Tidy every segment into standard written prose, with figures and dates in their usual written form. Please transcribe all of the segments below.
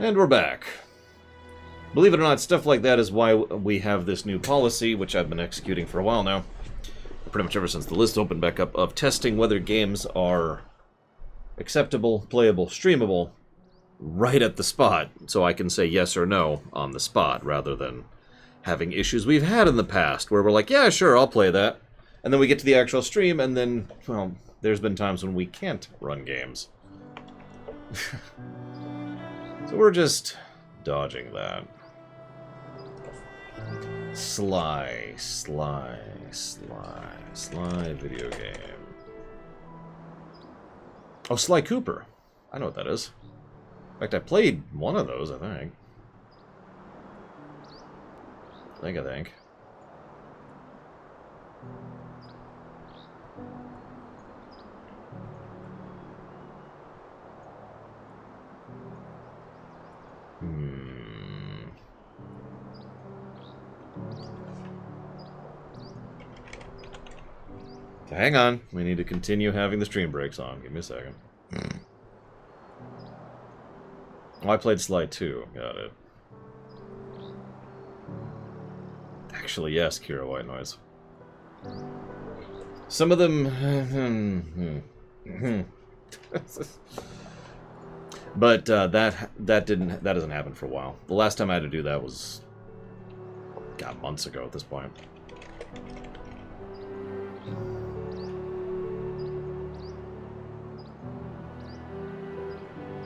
And we're back. Believe it or not, stuff like that is why we have this new policy, which I've been executing for a while now, pretty much ever since the list opened back up, of testing whether games are acceptable, playable, streamable, right at the spot, so I can say yes or no on the spot, rather than having issues we've had in the past, where we're like, yeah, sure, I'll play that, and then we get to the actual stream, and then, well, there's been times when we can't run games. So we're just dodging that. Sly video game. Oh, Sly Cooper. I know what that is. In fact, I played one of those, I think. I think. Hang on, we need to continue having the stream breaks on. Give me a second. Oh, I played Sly 2. Got it. Actually, yes, Kira White Noise. Some of them... But that doesn't happen for a while. The last time I had to do that was... God, months ago at this point.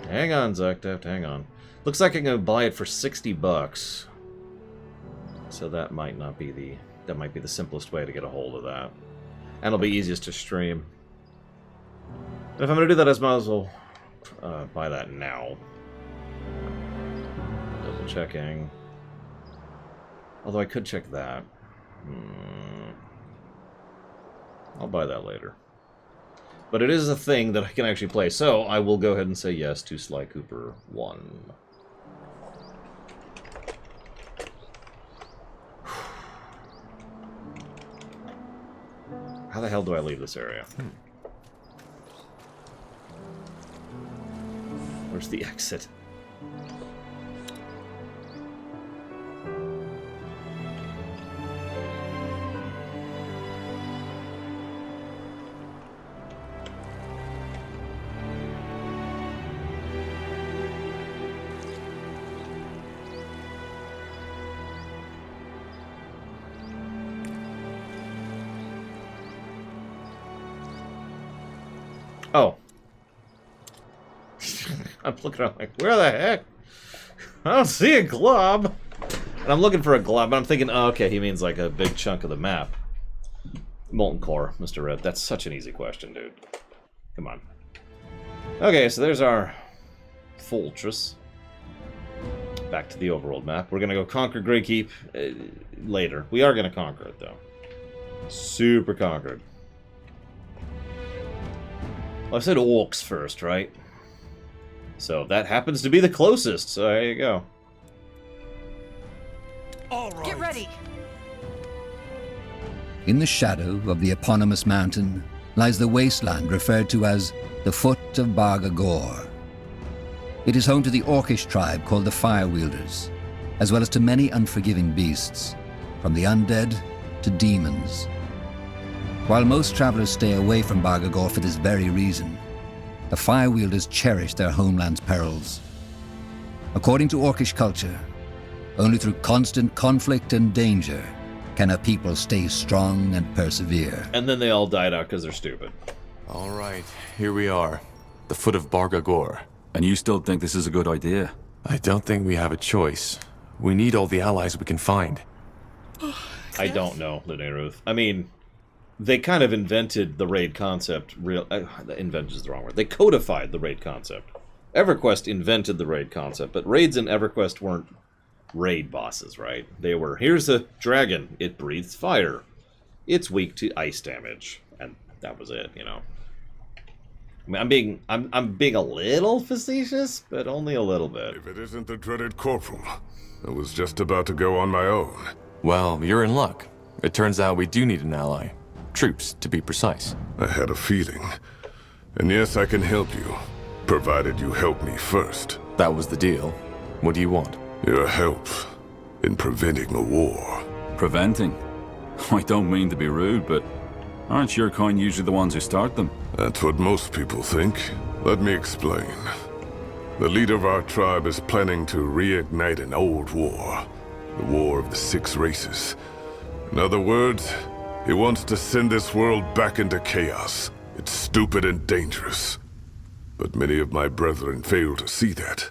Hang on, Zuckdeft, hang on. Looks like I'm gonna buy it for $60. So that might be the simplest way to get a hold of that. And it'll be easiest to stream. But if I'm gonna do that, I might as well buy that now. Double checking. Although I could check that. I'll buy that later. But it is a thing that I can actually play, so I will go ahead and say yes to Sly Cooper 1. How the hell do I leave this area? Where's the exit? Oh. I'm looking around like, where the heck? I don't see a glob. And I'm looking for a glob, but I'm thinking, oh, okay, he means like a big chunk of the map. Molten Core, Mr. Red. That's such an easy question, dude. Come on. Okay, so there's our fortress. Back to the overworld map. We're going to go conquer Grey Keep later. We are going to conquer it, though. Super conquered. Well, I said orcs first, right? So that happens to be the closest, so there you go. All right. Get ready! In the shadow of the eponymous mountain lies the wasteland referred to as the Foot of Bargagor. It is home to the orcish tribe called the Firewielders, as well as to many unforgiving beasts, from the undead to demons. While most travelers stay away from Bargagor for this very reason, the Firewielders cherish their homeland's perils. According to orcish culture, only through constant conflict and danger can a people stay strong and persevere. And then they all died out because they're stupid. All right, here we are. The Foot of Bargagor. And you still think this is a good idea? I don't think we have a choice. We need all the allies we can find. I don't know, Linnea Ruth. I mean, they kind of invented the raid concept. Invented is the wrong word. They codified the raid concept. EverQuest invented the raid concept, but raids in EverQuest weren't raid bosses, right? They were, here's a dragon. It breathes fire. It's weak to ice damage. And that was it, you know. I mean, I'm being a little facetious, but only a little bit. If it isn't the dreaded Corporal, I was just about to go on my own. Well, you're in luck. It turns out we do need an ally. Troops, to be precise. I had a feeling. And yes, I can help you, provided you help me first. That was the deal. What do you want? Your help in preventing a war. Preventing? I don't mean to be rude, but aren't your kind usually the ones who start them? That's what most people think. Let me explain. The leader of our tribe is planning to reignite an old war. The War of the Six Races. In other words, he wants to send this world back into chaos. It's stupid and dangerous. But many of my brethren fail to see that.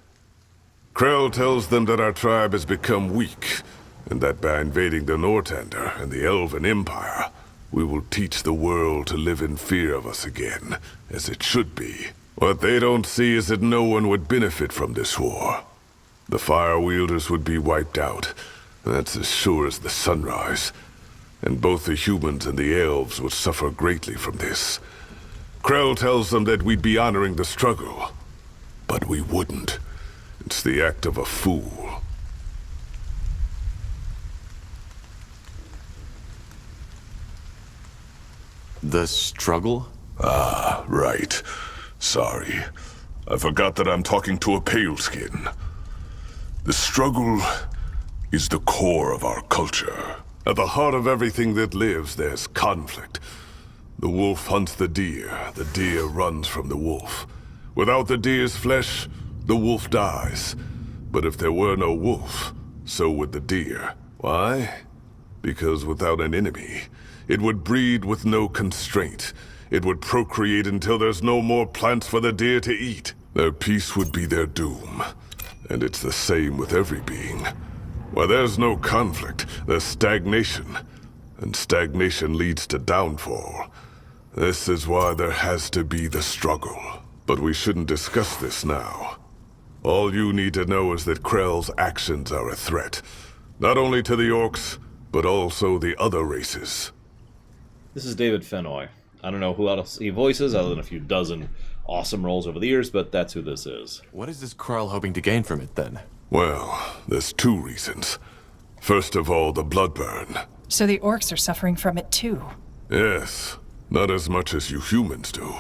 Krell tells them that our tribe has become weak, and that by invading the Nortander and the Elven Empire, we will teach the world to live in fear of us again, as it should be. What they don't see is that no one would benefit from this war. The Fire Wielders would be wiped out, that's as sure as the sunrise. And both the humans and the elves would suffer greatly from this. Krell tells them that we'd be honoring the struggle, but we wouldn't. It's the act of a fool. The struggle? Ah, right. Sorry. I forgot that I'm talking to a pale-skin. The struggle is the core of our culture. At the heart of everything that lives, there's conflict. The wolf hunts the deer runs from the wolf. Without the deer's flesh, the wolf dies. But if there were no wolf, so would the deer. Why? Because without an enemy, it would breed with no constraint. It would procreate until there's no more plants for the deer to eat. Their peace would be their doom. And it's the same with every being. Where there's no conflict, there's stagnation. And stagnation leads to downfall. This is why there has to be the struggle. But we shouldn't discuss this now. All you need to know is that Krell's actions are a threat. Not only to the orcs, but also the other races. This is David Fennoy. I don't know who else he voices, other than a few dozen awesome roles over the years, but that's who this is. What is this Krell hoping to gain from it, then? Well, there's two reasons. First of all, the bloodburn. So the orcs are suffering from it too. Yes, not as much as you humans do.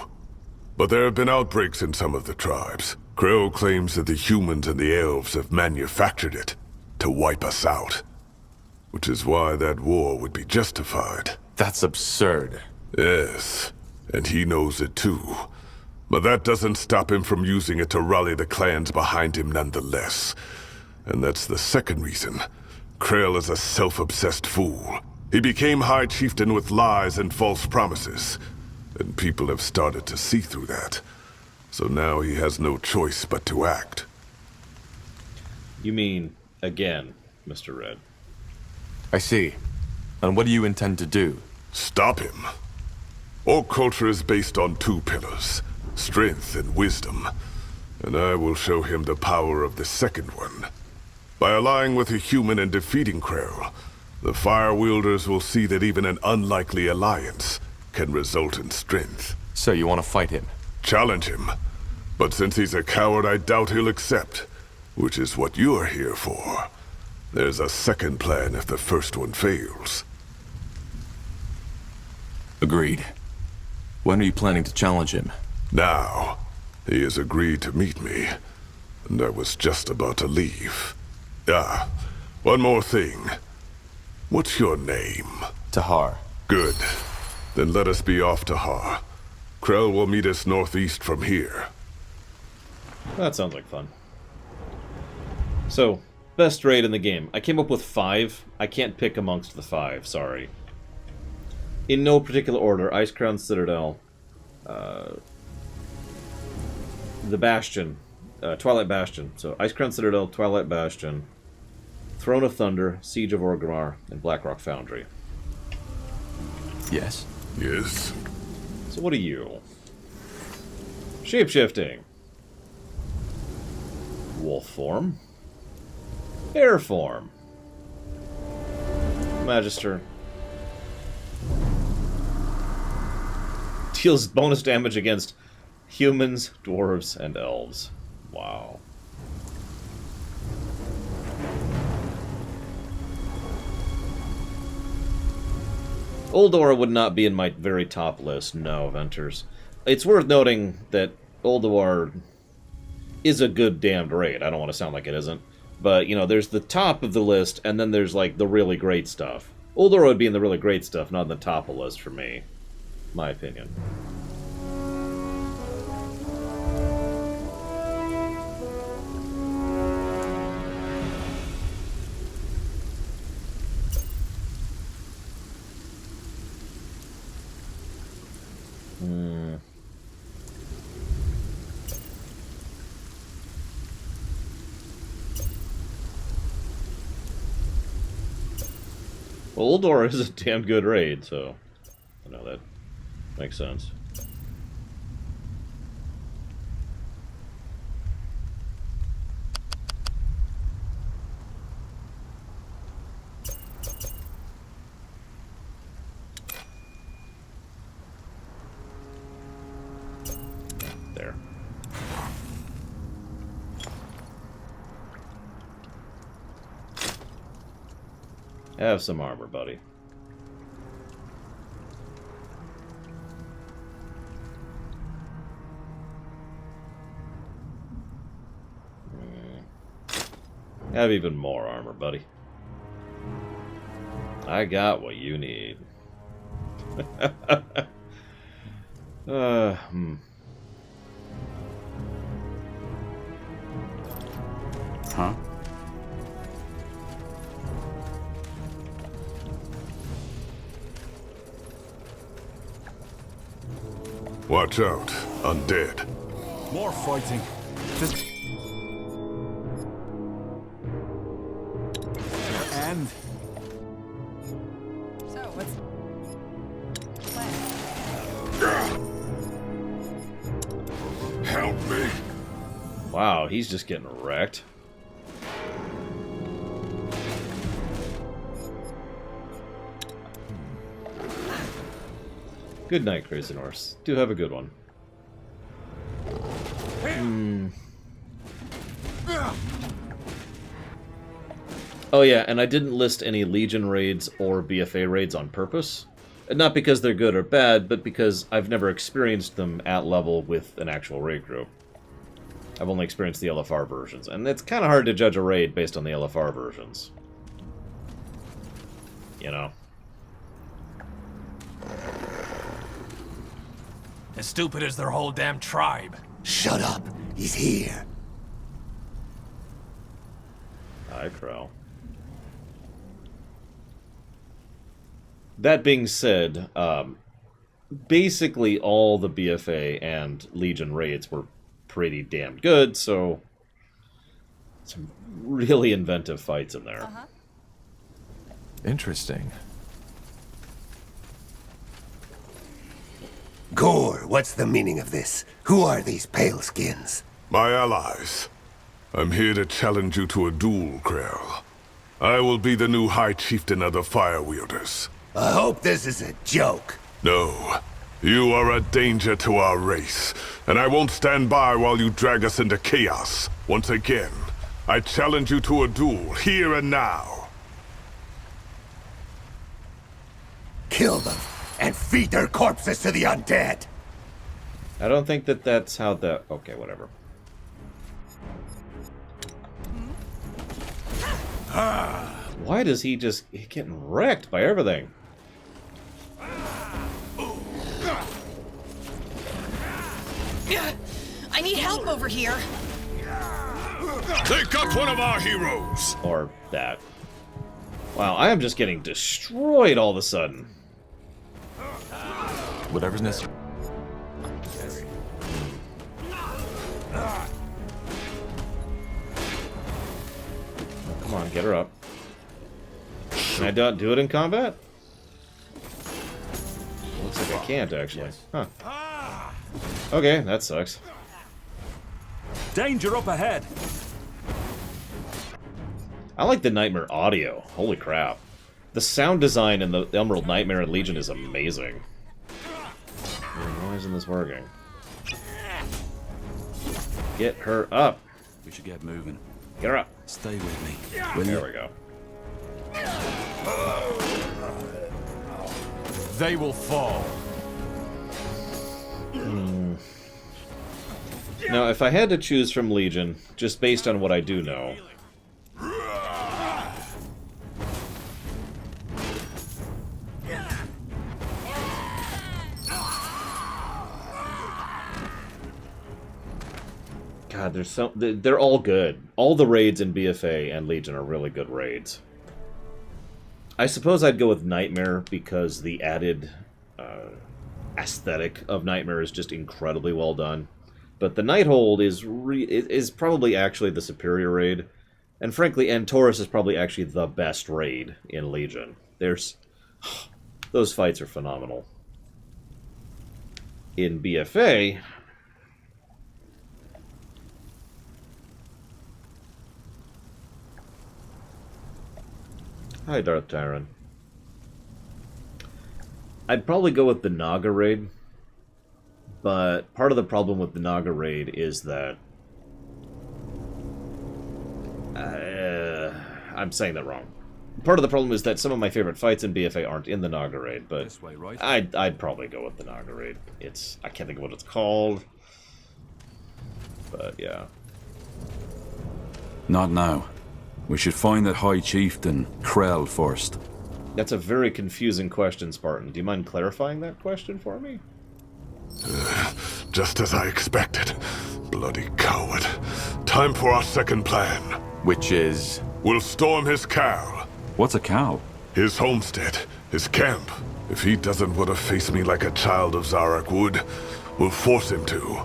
But there have been outbreaks in some of the tribes. Krell claims that the humans and the elves have manufactured it to wipe us out. Which is why that war would be justified. That's absurd. Yes, and he knows it too. But that doesn't stop him from using it to rally the clans behind him nonetheless. And that's the second reason. Krell is a self-obsessed fool. He became High Chieftain with lies and false promises. And people have started to see through that. So now he has no choice but to act. You mean, again, Mr. Red. I see. And what do you intend to do? Stop him. Orc culture is based on two pillars, strength and wisdom. And I will show him the power of the second one. By allying with a human and defeating Krell, the Fire Wielders will see that even an unlikely alliance can result in strength. So you want to fight him? Challenge him. But since he's a coward, I doubt he'll accept. Which is what you're here for. There's a second plan if the first one fails. Agreed. When are you planning to challenge him? Now, he has agreed to meet me. And I was just about to leave. Ah, one more thing. What's your name? Tahar. Good. Then let us be off Tahar. Krell will meet us northeast from here. That sounds like fun. So, best raid in the game. I came up with 5. I can't pick amongst the 5, sorry. In no particular order, Ice Crown Citadel, the Bastion, Twilight Bastion. So, Ice Crown Citadel, Twilight Bastion, Throne of Thunder, Siege of Orgrimmar, and Blackrock Foundry. Yes? Yes? So what are you? Shapeshifting. Wolf form. Bear form. Magister. Deals bonus damage against humans, dwarves, and elves. Wow. Ulduar would not be in my very top list, no, Venters. It's worth noting that Ulduar is a good damned raid. I don't want to sound like it isn't. But, you know, there's the top of the list, and then there's, like, the really great stuff. Uldor would be in the really great stuff, not in the top of the list for me. My opinion. Well, Uldor is a damn good raid, so I know that makes sense. There. Have some armor, buddy. Have even more armor, buddy. I got what you need. Huh? Watch out, undead. More fighting. Just... And... So, what's the plan? Help me! Wow, he's just getting wrecked. Good night, Crazy Norse. Do have a good one. Oh yeah, and I didn't list any Legion raids or BFA raids on purpose. Not because they're good or bad, but because I've never experienced them at level with an actual raid group. I've only experienced the LFR versions, and it's kind of hard to judge a raid based on the LFR versions. You know? As stupid as their whole damn tribe. Shut up. He's here. Hi, Crow. That being said, basically all the BFA and Legion raids were pretty damn good, so some really inventive fights in there. Interesting. Gore, what's the meaning of this? Who are these paleskins? My allies. I'm here to challenge you to a duel, Krell. I will be the new High Chieftain of the Fire Wielders. I hope this is a joke. No. You are a danger to our race, and I won't stand by while you drag us into chaos. Once again, I challenge you to a duel, here and now. Kill them, and feed their corpses to the undead. I don't think that that's how the... Okay, whatever. Why does he just... He's getting wrecked by everything? I need help over here. They got one of our heroes! Or that. Wow, I am just getting destroyed all of a sudden. Whatever's necessary. Come on, get her up. Can I do it in combat? Looks like I can't, actually. Huh. Okay, that sucks. Danger up ahead! I like the Nightmare audio. Holy crap. The sound design in the Emerald Nightmare and Legion is amazing. Why isn't this working? Get her up. We should get moving. Get her up. Stay with me. There we go. They will fall. Now, if I had to choose from Legion, just based on what I do know, God, they're all good. All the raids in BFA and Legion are really good raids. I suppose I'd go with Nightmare because the added aesthetic of Nightmare is just incredibly well done. But the Nighthold is probably actually the superior raid. And frankly, Taurus is probably actually the best raid in Legion. Those fights are phenomenal. In BFA... Hi, Darth Tyron. I'd probably go with the Naga raid, but part of the problem with the Naga raid is that... I'm saying that wrong. Part of the problem is that some of my favorite fights in BFA aren't in the Naga raid, but This way, right? I'd probably go with the Naga raid. I can't think of what it's called, but yeah. Not now. We should find that High Chieftain, Krell, first. That's a very confusing question, Spartan. Do you mind clarifying that question for me? Just as I expected. Bloody coward. Time for our second plan. Which is... We'll storm his cow. What's a cow? His homestead. His camp. If he doesn't want to face me like a child of Zarak would, we'll force him to.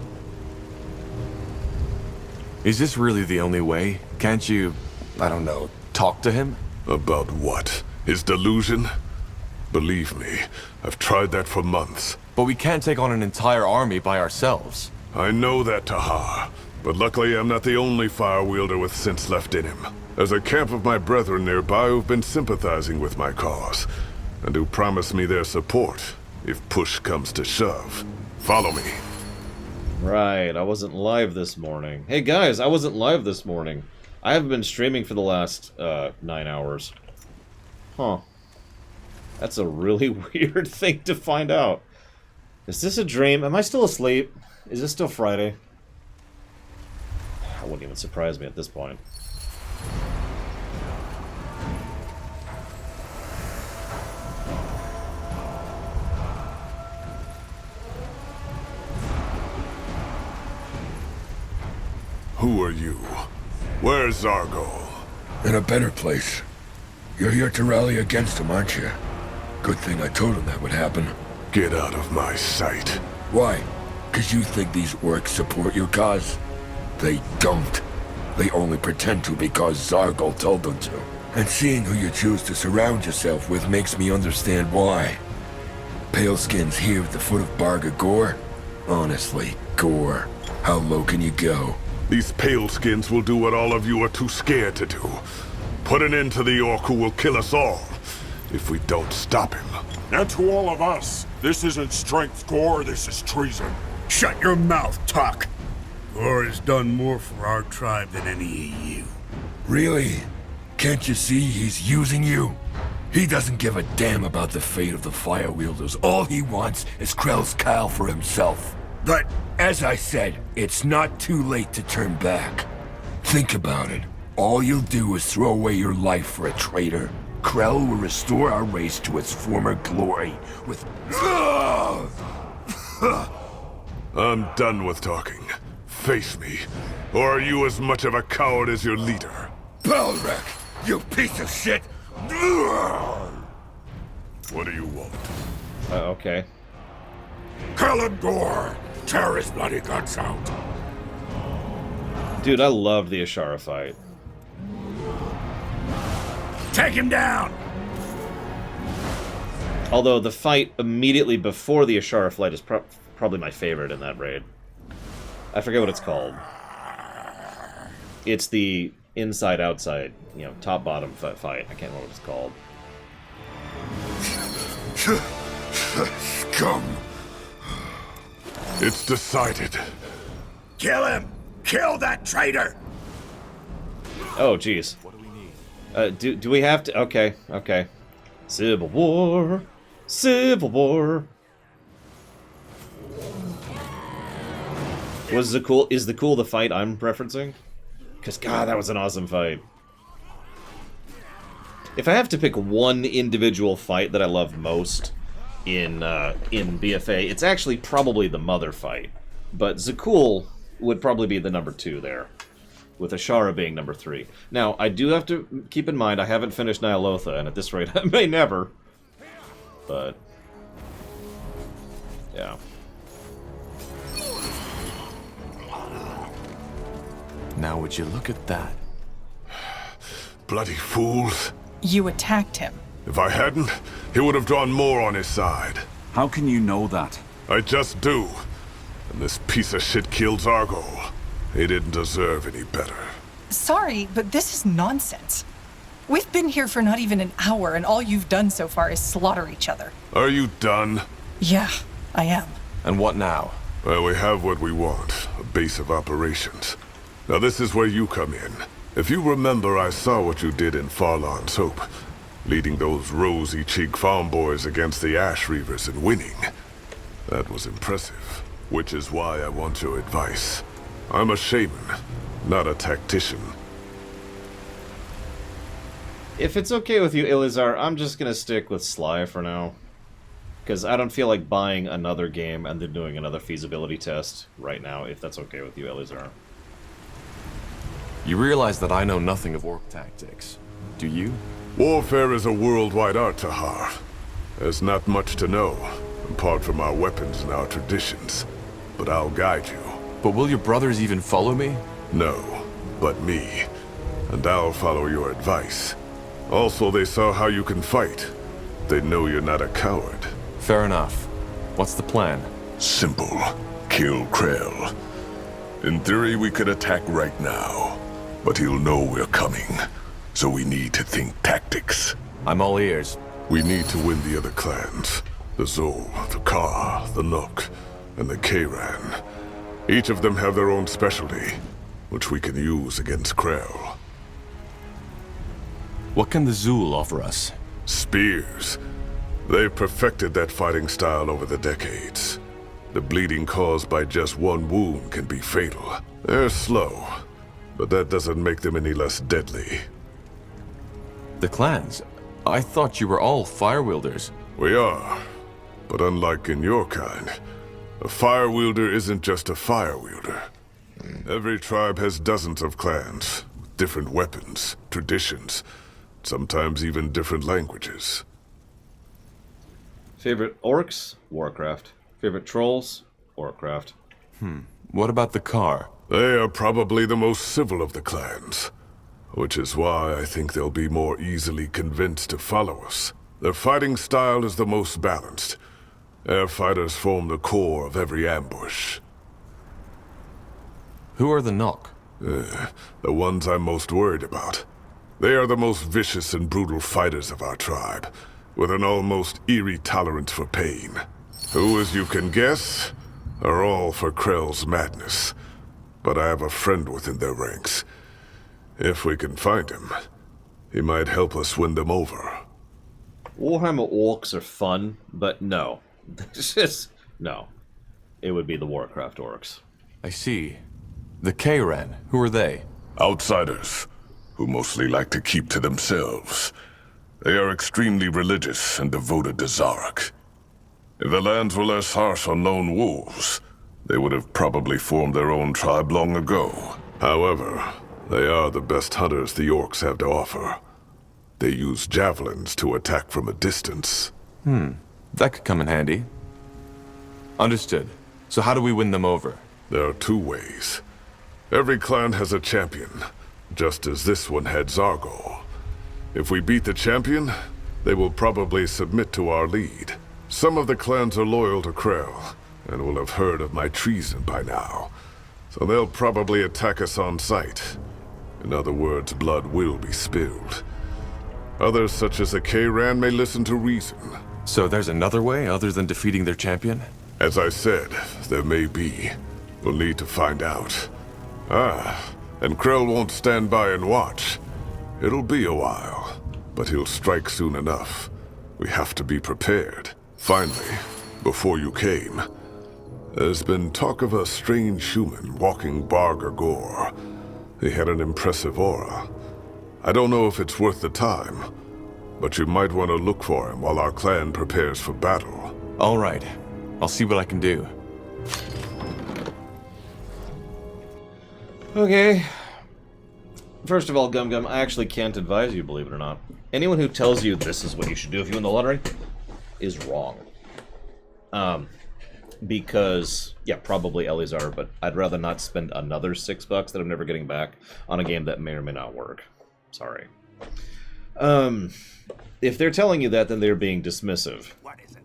Is this really the only way? Can't you, I don't know, talk to him? About what? His delusion? Believe me, I've tried that for months. But we can't take on an entire army by ourselves. I know that, Tahar. But luckily I'm not the only fire wielder with sense left in him. There's a camp of my brethren nearby who've been sympathizing with my cause, and who promise me their support if push comes to shove. Follow me. Right, I wasn't live this morning. Hey guys, I wasn't live this morning. I haven't been streaming for the last 9 hours. Huh. That's a really weird thing to find out. Is this a dream? Am I still asleep? Is this still Friday? That wouldn't even surprise me at this point. Who are you? Where's Zargol? In a better place. You're here to rally against him, aren't you? Good thing I told him that would happen. Get out of my sight. Why? 'Cause you think these orcs support your cause? They don't. They only pretend to because Zargol told them to. And seeing who you choose to surround yourself with makes me understand why. Paleskins here at the foot of Barga Gore? Honestly, Gore, how low can you go? These paleskins will do what all of you are too scared to do. Put an end to the orc who will kill us all, if we don't stop him. And to all of us, this isn't strength, Gore, this is treason. Shut your mouth, Tuck! Gore has done more for our tribe than any of you. Really? Can't you see he's using you? He doesn't give a damn about the fate of the Fire Wielders. All he wants is Krell's Kyle for himself. But, as I said, it's not too late to turn back. Think about it. All you'll do is throw away your life for a traitor. Krell will restore our race to its former glory with... I'm done with talking. Face me, or are you as much of a coward as your leader? Balrek, you piece of shit! What do you want? Okay. Kill him, Gore! Tear his bloody guts out! Dude, I loved the Ashara fight. Take him down! Although the fight immediately before the Ashara fight is probably my favorite in that raid. I forget what it's called. It's the inside-outside, you know, top-bottom fight. I can't remember what it's called. Scum! It's decided. Kill him! Kill that traitor! Oh, jeez. What do we need? Do we have to? Okay, okay. Civil War. Civil War. Is the cool the fight I'm referencing? Because, God, that was an awesome fight. If I have to pick one individual fight that I love most in BFA, it's actually probably the Mother fight. But Zakul would probably be the number 2 there, with Ashara being number 3. Now, I do have to keep in mind I haven't finished Nyalotha, and at this rate I may never. But yeah. Now would you look at that? Bloody fools. You attacked him. If I hadn't, he would have drawn more on his side. How can you know that? I just do. And this piece of shit killed Zargol. He didn't deserve any better. Sorry, but this is nonsense. We've been here for not even an hour, and all you've done so far is slaughter each other. Are you done? Yeah, I am. And what now? Well, we have what we want, a base of operations. Now this is where you come in. If you remember, I saw what you did in Farlan's Hope, leading those rosy-cheeked farm boys against the Ash Reavers and winning. That was impressive, which is why I want your advice. I'm a shaman, not a tactician. If it's okay with you, Ilizar, I'm just gonna stick with Sly for now. Because I don't feel like buying another game and then doing another feasibility test right now, if that's okay with you, Ilizar. You realize that I know nothing of orc tactics, do you? Warfare is a worldwide art, Tahar. There's not much to know, apart from our weapons and our traditions. But I'll guide you. But will your brothers even follow me? No, but me. And I'll follow your advice. Also, they saw how you can fight. They know you're not a coward. Fair enough. What's the plan? Simple. Kill Krell. In theory, we could attack right now. But he'll know we're coming. So we need to think tactics. I'm all ears. We need to win the other clans. The Zol, the Ka, the Nook, and the Kayran. Each of them have their own specialty, which we can use against Krell. What can the Zul offer us? Spears. They've perfected that fighting style over the decades. The bleeding caused by just one wound can be fatal. They're slow, but that doesn't make them any less deadly. The clans? I thought you were all fire wielders. We are, but unlike in your kind, a fire wielder isn't just a fire wielder. Every tribe has dozens of clans, with different weapons, traditions, sometimes even different languages. Favorite orcs? Warcraft. Favorite trolls? Warcraft. What about the car? They are probably the most civil of the clans, which is why I think they'll be more easily convinced to follow us. Their fighting style is the most balanced. Air fighters form the core of every ambush. Who are the Nock? The ones I'm most worried about. They are the most vicious and brutal fighters of our tribe, with an almost eerie tolerance for pain. Who, as you can guess, are all for Krell's madness. But I have a friend within their ranks. If we can find him, he might help us win them over. Warhammer orcs are fun, but no. It's just... no. It would be the Warcraft orcs. I see. The Kayran, who are they? Outsiders, who mostly like to keep to themselves. They are extremely religious and devoted to Zarok. If the lands were less harsh on lone wolves, they would have probably formed their own tribe long ago. However, they are the best hunters the orcs have to offer. They use javelins to attack from a distance. That could come in handy. Understood. So how do we win them over? There are two ways. Every clan has a champion, just as this one had Zargol. If we beat the champion, they will probably submit to our lead. Some of the clans are loyal to Krell, and will have heard of my treason by now. So they'll probably attack us on sight. In other words, blood will be spilled. Others, such as the Kayran, may listen to reason. So there's another way other than defeating their champion? As I said, there may be. We'll need to find out. And Krell won't stand by and watch. It'll be a while, but he'll strike soon enough. We have to be prepared. Finally, before you came, there's been talk of a strange human walking Barga Gor. He had an impressive aura. I don't know if it's worth the time, but you might want to look for him while our clan prepares for battle. All right. I'll see what I can do. Okay. First of all, Gum Gum, I actually can't advise you, believe it or not. Anyone who tells you this is what you should do if you win the lottery is wrong. Because, yeah, probably Ellie's are, but I'd rather not spend another $6 that I'm never getting back on a game that may or may not work. Sorry. If they're telling you that, then they're being dismissive. What is it?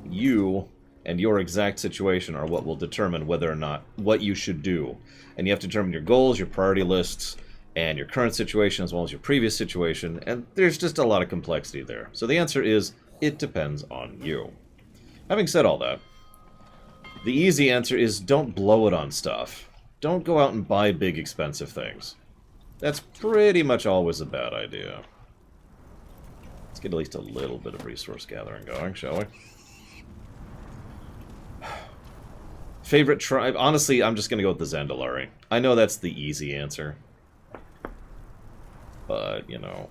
You and your exact situation are what will determine whether or not what you should do. And you have to determine your goals, your priority lists, and your current situation as well as your previous situation, and there's just a lot of complexity there. So the answer is, it depends on you. Having said all that, the easy answer is don't blow it on stuff. Don't go out and buy big expensive things. That's pretty much always a bad idea. Let's get at least a little bit of resource gathering going, shall we? Favorite tribe? Honestly, I'm just going to go with the Zandalari. I know that's the easy answer. But, you know.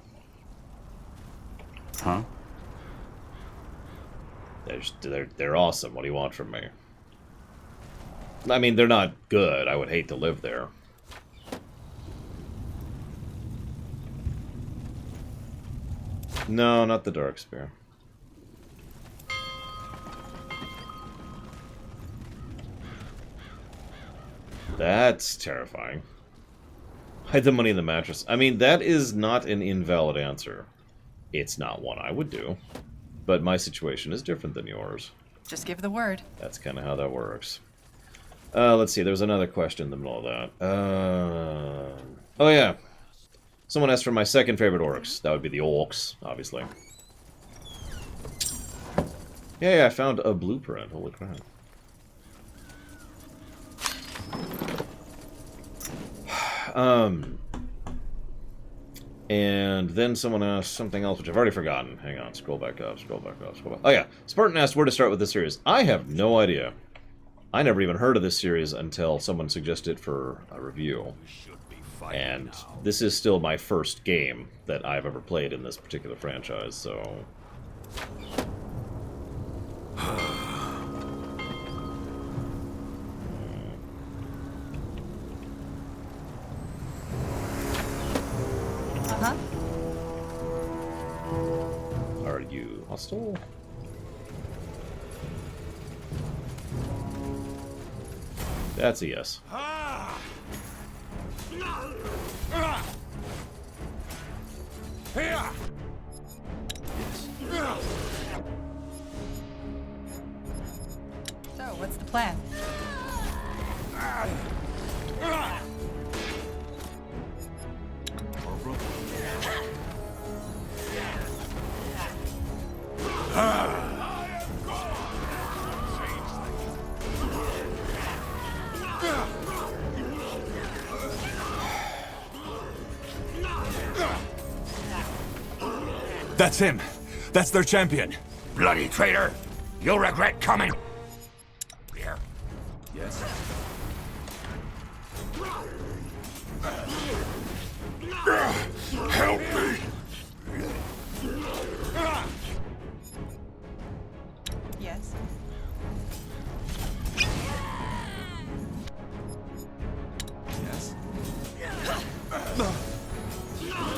Huh? They're awesome. What do you want from me? I mean, they're not good. I would hate to live there. No, not the Darkspear. That's terrifying. Hide the money in the mattress. I mean, that is not an invalid answer. It's not one I would do. But my situation is different than yours. Just give the word. That's kind of how that works. Let's see, there's another question in the middle of that. Oh yeah. Someone asked for my second favorite orcs. That would be the orcs, obviously. Yeah, I found a blueprint. Holy crap. And then someone asked something else, which I've already forgotten. Hang on, scroll back up, scroll back up, scroll back. Oh yeah, Spartan asked where to start with this series. I have no idea. I never even heard of this series until someone suggested it for a review. And this is still my first game that I've ever played in this particular franchise, so... Uh-huh. Are you hostile? That's a yes. So, what's the plan? That's him. That's their champion. Bloody traitor! You'll regret coming! Here. Yes. Help me! Yes. Yes.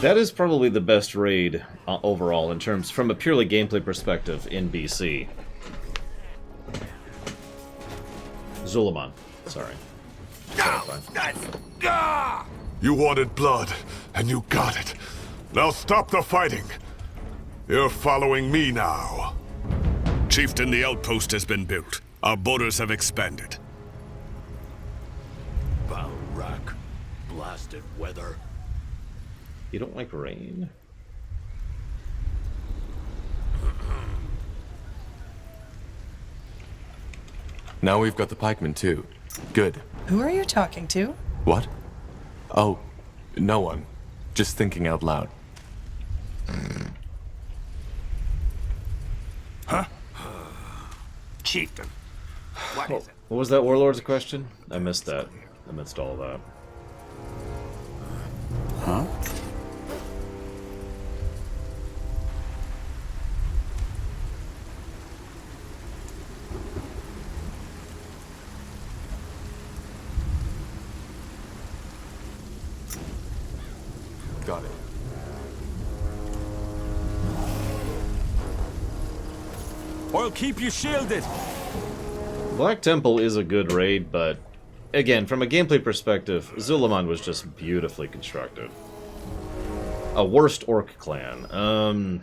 That is probably the best raid overall in terms, from a purely gameplay perspective, in BC. Zulaman, sorry. You wanted blood, and you got it. Now stop the fighting. You're following me now. Chieftain, the outpost has been built. Our borders have expanded. Balrak. Blasted weather. You don't like rain? Now we've got the pikemen too. Good. Who are you talking to? What? Oh, no one. Just thinking out loud. Huh? Chieftain. What is it? What was that Warlord's question? I missed that. I missed all of that. Huh? Got it. I'll keep you shielded. Black Temple is a good raid, but again, from a gameplay perspective, Zulaman was just beautifully constructed. A worst orc clan.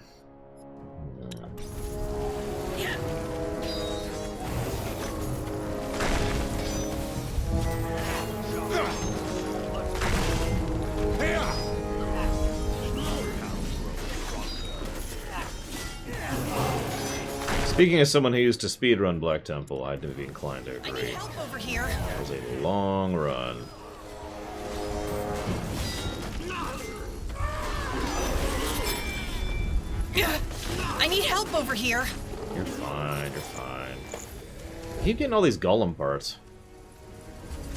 Speaking as someone who used to speedrun Black Temple, I'd be inclined to agree. I need help over here. It was a long run. I need help over here. You're fine, you're fine. I keep getting all these golem parts.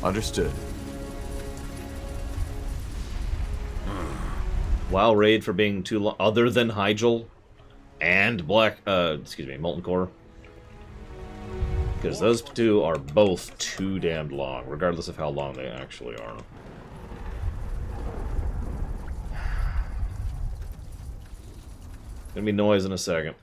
Understood. WoW raid for being too long, other than Hyjal and Molten Core. Because those two are both too damned long, regardless of how long they actually are. Gonna be noise in a second.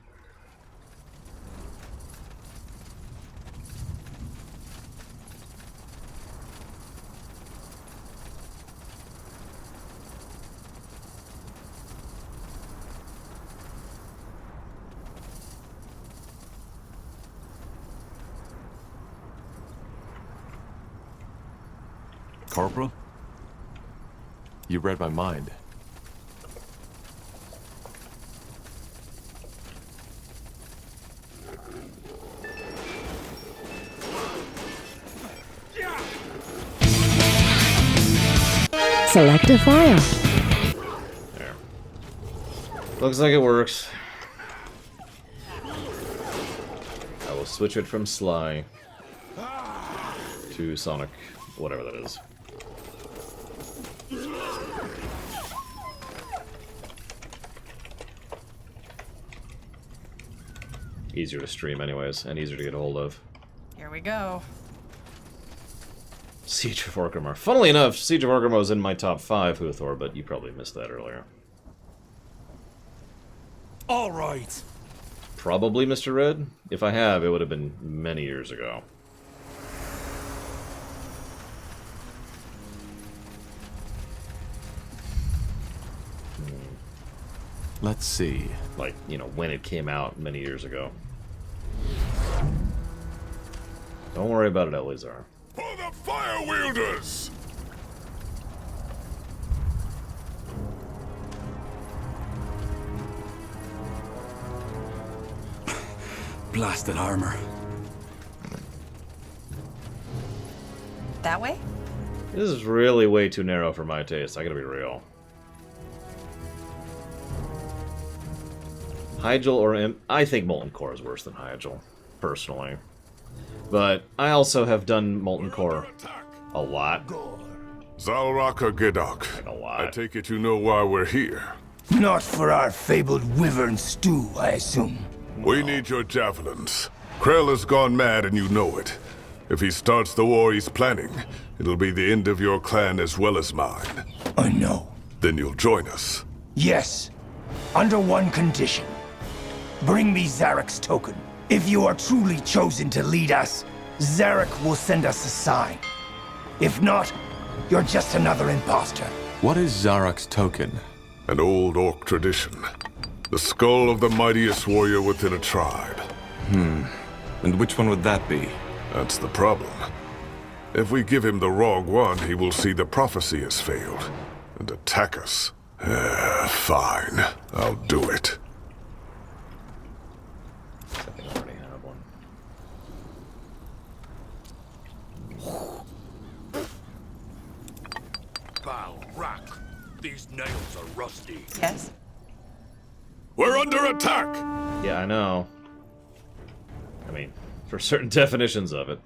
Corporal? You read my mind. Select a file. There. Looks like it works. I will switch it from Sly to Sonic, whatever that is. Easier to stream anyways, and easier to get a hold of. Here we go. Siege of Orgrimmar. Funnily enough, Siege of Orgrimmar was in my top 5, Huthor, but you probably missed that earlier. All right. Probably, Mr. Red? If I have, it would have been many years ago. Let's see. Like, you know, when it came out many years ago. Don't worry about it, Elizar. For the Fire Wielders! Blasted armor. That way? This is really way too narrow for my taste, I gotta be real. Hyjal or I think Molten Core is worse than Hyjal, personally. But I also have done Molten Core a lot. Zalraka Gedok. Like a lot. I take it you know why we're here. Not for our fabled wyvern stew, I assume. We need your javelins. Krell has gone mad and you know it. If he starts the war he's planning, it'll be the end of your clan as well as mine. I know. Then you'll join us. Yes. Under one condition. Bring me Zarek's token. If you are truly chosen to lead us, Zarek will send us a sign. If not, you're just another imposter. What is Zarek's token? An old orc tradition. The skull of the mightiest warrior within a tribe. And which one would that be? That's the problem. If we give him the wrong one, he will see the prophecy has failed and attack us. Fine. I'll do it. I think I already have one. Bow rock. These nails are rusty. Yes? We're under attack! Yeah, I know. I mean, for certain definitions of it.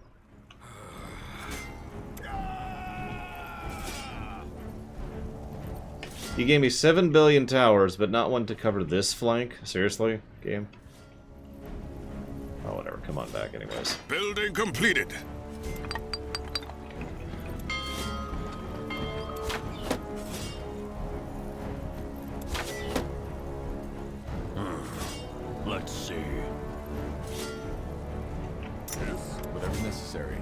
You gave me 7 billion towers, but not one to cover this flank? Seriously, game? Oh, whatever. Come on back anyways. Building completed. necessary.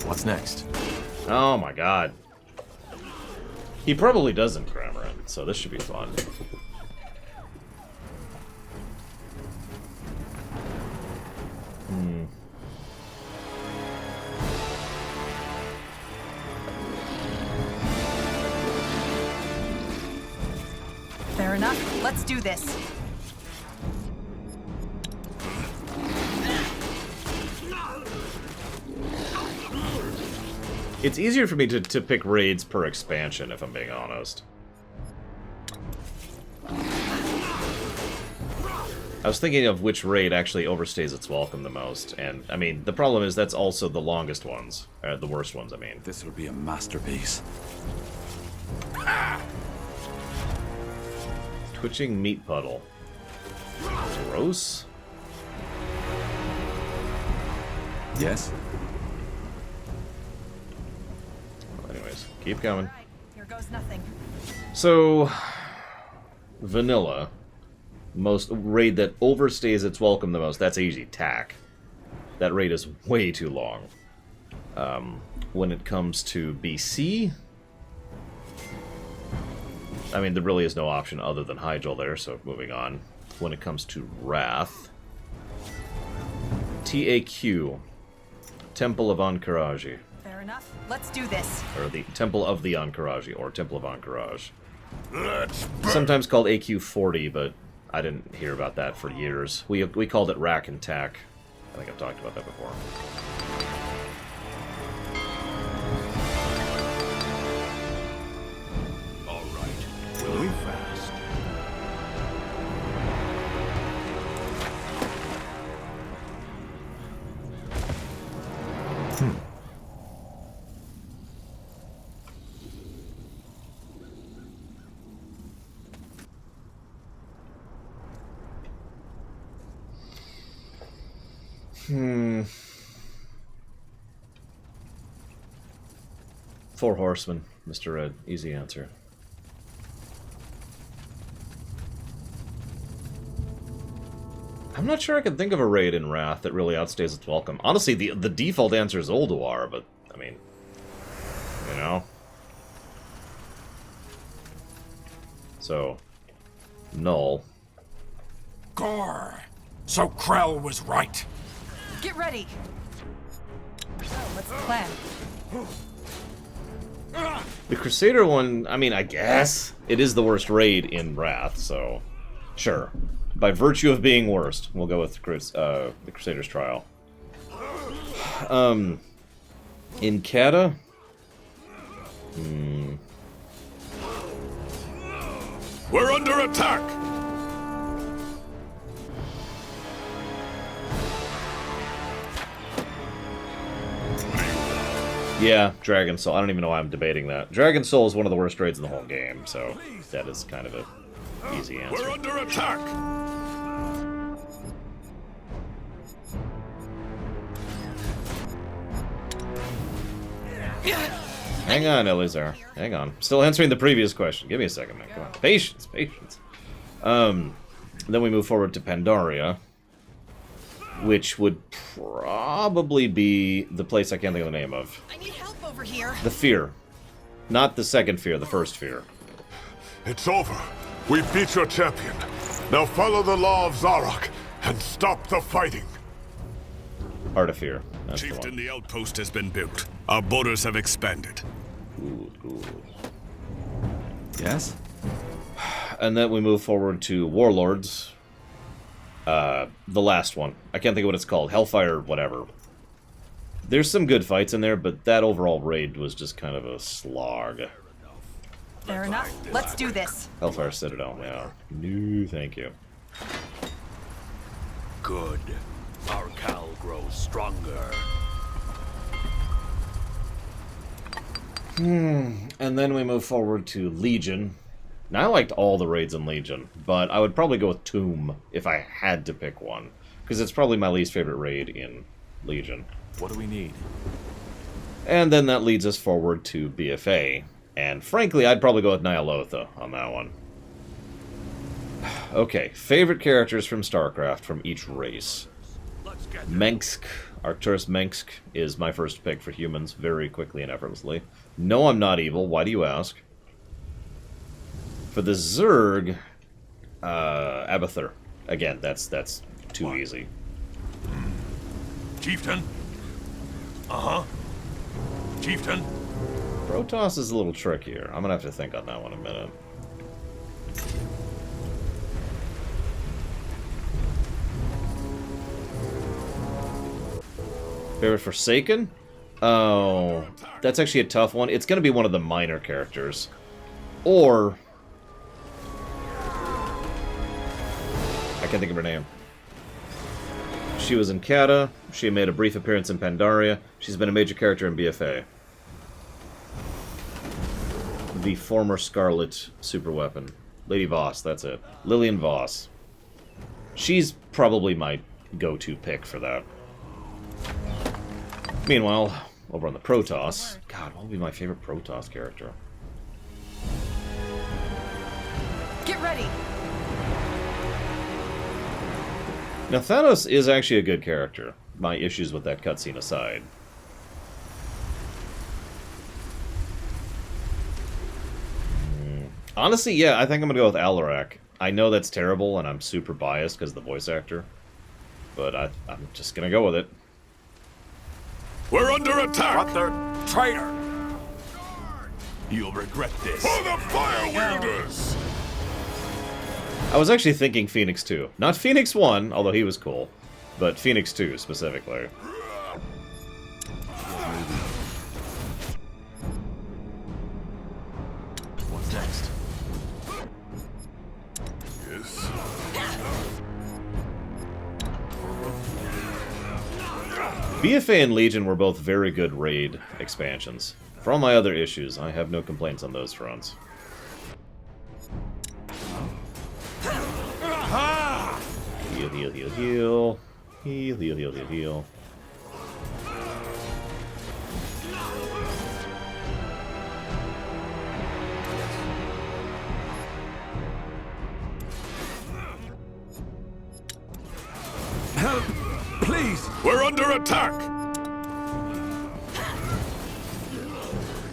What's next? Oh my god. He probably doesn't grammar it, so this should be fun. Fair enough. Let's do this. It's easier for me to pick raids per expansion, if I'm being honest. I was thinking of which raid actually overstays its welcome the most, and, I mean, the problem is that's also the longest ones. The worst ones, I mean. This will be a masterpiece. Twitching meat puddle. Gross. Yes? Well, anyways, keep coming. All right, here goes nothing. So, vanilla. Most raid that overstays its welcome the most. That's easy. Tack. That raid is way too long. When it comes to BC, I mean, there really is no option other than Hyjal there, so moving on. When it comes to Wrath, TAQ, Temple of Ankaraji. Fair enough. Let's do this. Or the Temple of the Ankaraji, or Temple of Ankaraj. Sometimes called AQ40, but I didn't hear about that for years. We called it Rack and Tack. I think I've talked about that before. All right. Will we fast? Four Horsemen, Mr. Red. Easy answer. I'm not sure I can think of a raid in Wrath that really outstays its welcome. Honestly, the default answer is Ulduar, but, I mean, you know? So, null. Gore! So Krell was right. Get ready. So, what's the plan? The Crusader one, I mean, I guess it is the worst raid in Wrath, so sure. By virtue of being worst, we'll go with the Crusaders Trial. In Kata? We're under attack! Yeah, Dragon Soul. I don't even know why I'm debating that. Dragon Soul is one of the worst raids in the whole game, so that is kind of a easy answer. We're under attack! Hang on, Elizar. Hang on. Still answering the previous question. Give me a second, man. Come on. Patience, patience. Then we move forward to Pandaria, which would probably be the place I can't think of the name of. I need help over here. The Fear. Not the second Fear, the first Fear. It's over. We beat your champion. Now follow the law of Zarok and stop the fighting. Heart of Fear. That's Chieftain, the the outpost has been built. Our borders have expanded. one. Good. Yes? And then we move forward to Warlords. The last one. I can't think of what it's called. Hellfire, whatever. There's some good fights in there, but that overall raid was just kind of a slog. Fair enough. Let's do this. Hellfire Citadel, yeah. No, thank you. Good. Our Cal grows stronger. And then we move forward to Legion. Now, I liked all the raids in Legion, but I would probably go with Tomb if I had to pick one, because it's probably my least favorite raid in Legion. What do we need? And then that leads us forward to BFA. And frankly, I'd probably go with Nyalotha on that one. Okay, favorite characters from StarCraft from each race. Mengsk, Arcturus Mengsk, is my first pick for humans, very quickly and effortlessly. No, I'm not evil. Why do you ask? For the Zerg, Abathur. Again, that's too easy. Chieftain? Uh-huh. Chieftain? Protoss is a little trickier. I'm gonna have to think on that one a minute. Favorite Forsaken? Oh, that's actually a tough one. It's gonna be one of the minor characters. Or... I can't think of her name. She was in Kata. She made a brief appearance in Pandaria. She's been a major character in BFA. The former Scarlet superweapon. Lady Voss, that's it. Lillian Voss. She's probably my go-to pick for that. Meanwhile, over on the Protoss... God, what would be my favorite Protoss character? Get ready! Now, Thanos is actually a good character. My issues with that cutscene aside. Honestly, yeah, I think I'm gonna go with Alarak. I know that's terrible, and I'm super biased because of the voice actor. But I'm just gonna go with it. We're under attack! What the traitor! You'll regret this. For the Fire Wielders! I was actually thinking Phoenix 2. Not Phoenix 1, although he was cool. But Phoenix 2, specifically. What's next? Yes. BFA and Legion were both very good raid expansions. For all my other issues, I have no complaints on those fronts. Heal, heal, heal, heal. Heal, heal, heal, heal, heal. Help! Please! We're under attack!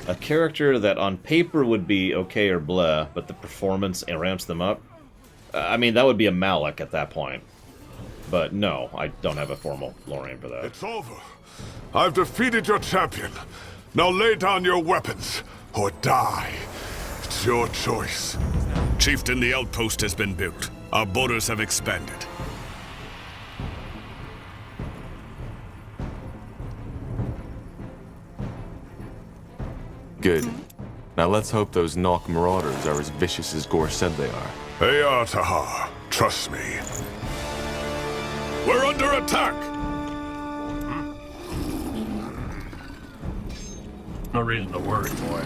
A character that on paper would be okay or blah, but the performance ramps them up. I mean, that would be a Malak at that point. But no, I don't have a formal Lorraine for that. It's over. I've defeated your champion. Now lay down your weapons, or die. It's your choice. Chieftain, the outpost has been built. Our borders have expanded. Good. Now let's hope those Nock marauders are as vicious as Gore said they are. They are, Tahar. Trust me. We're under attack! No reason to worry, boy.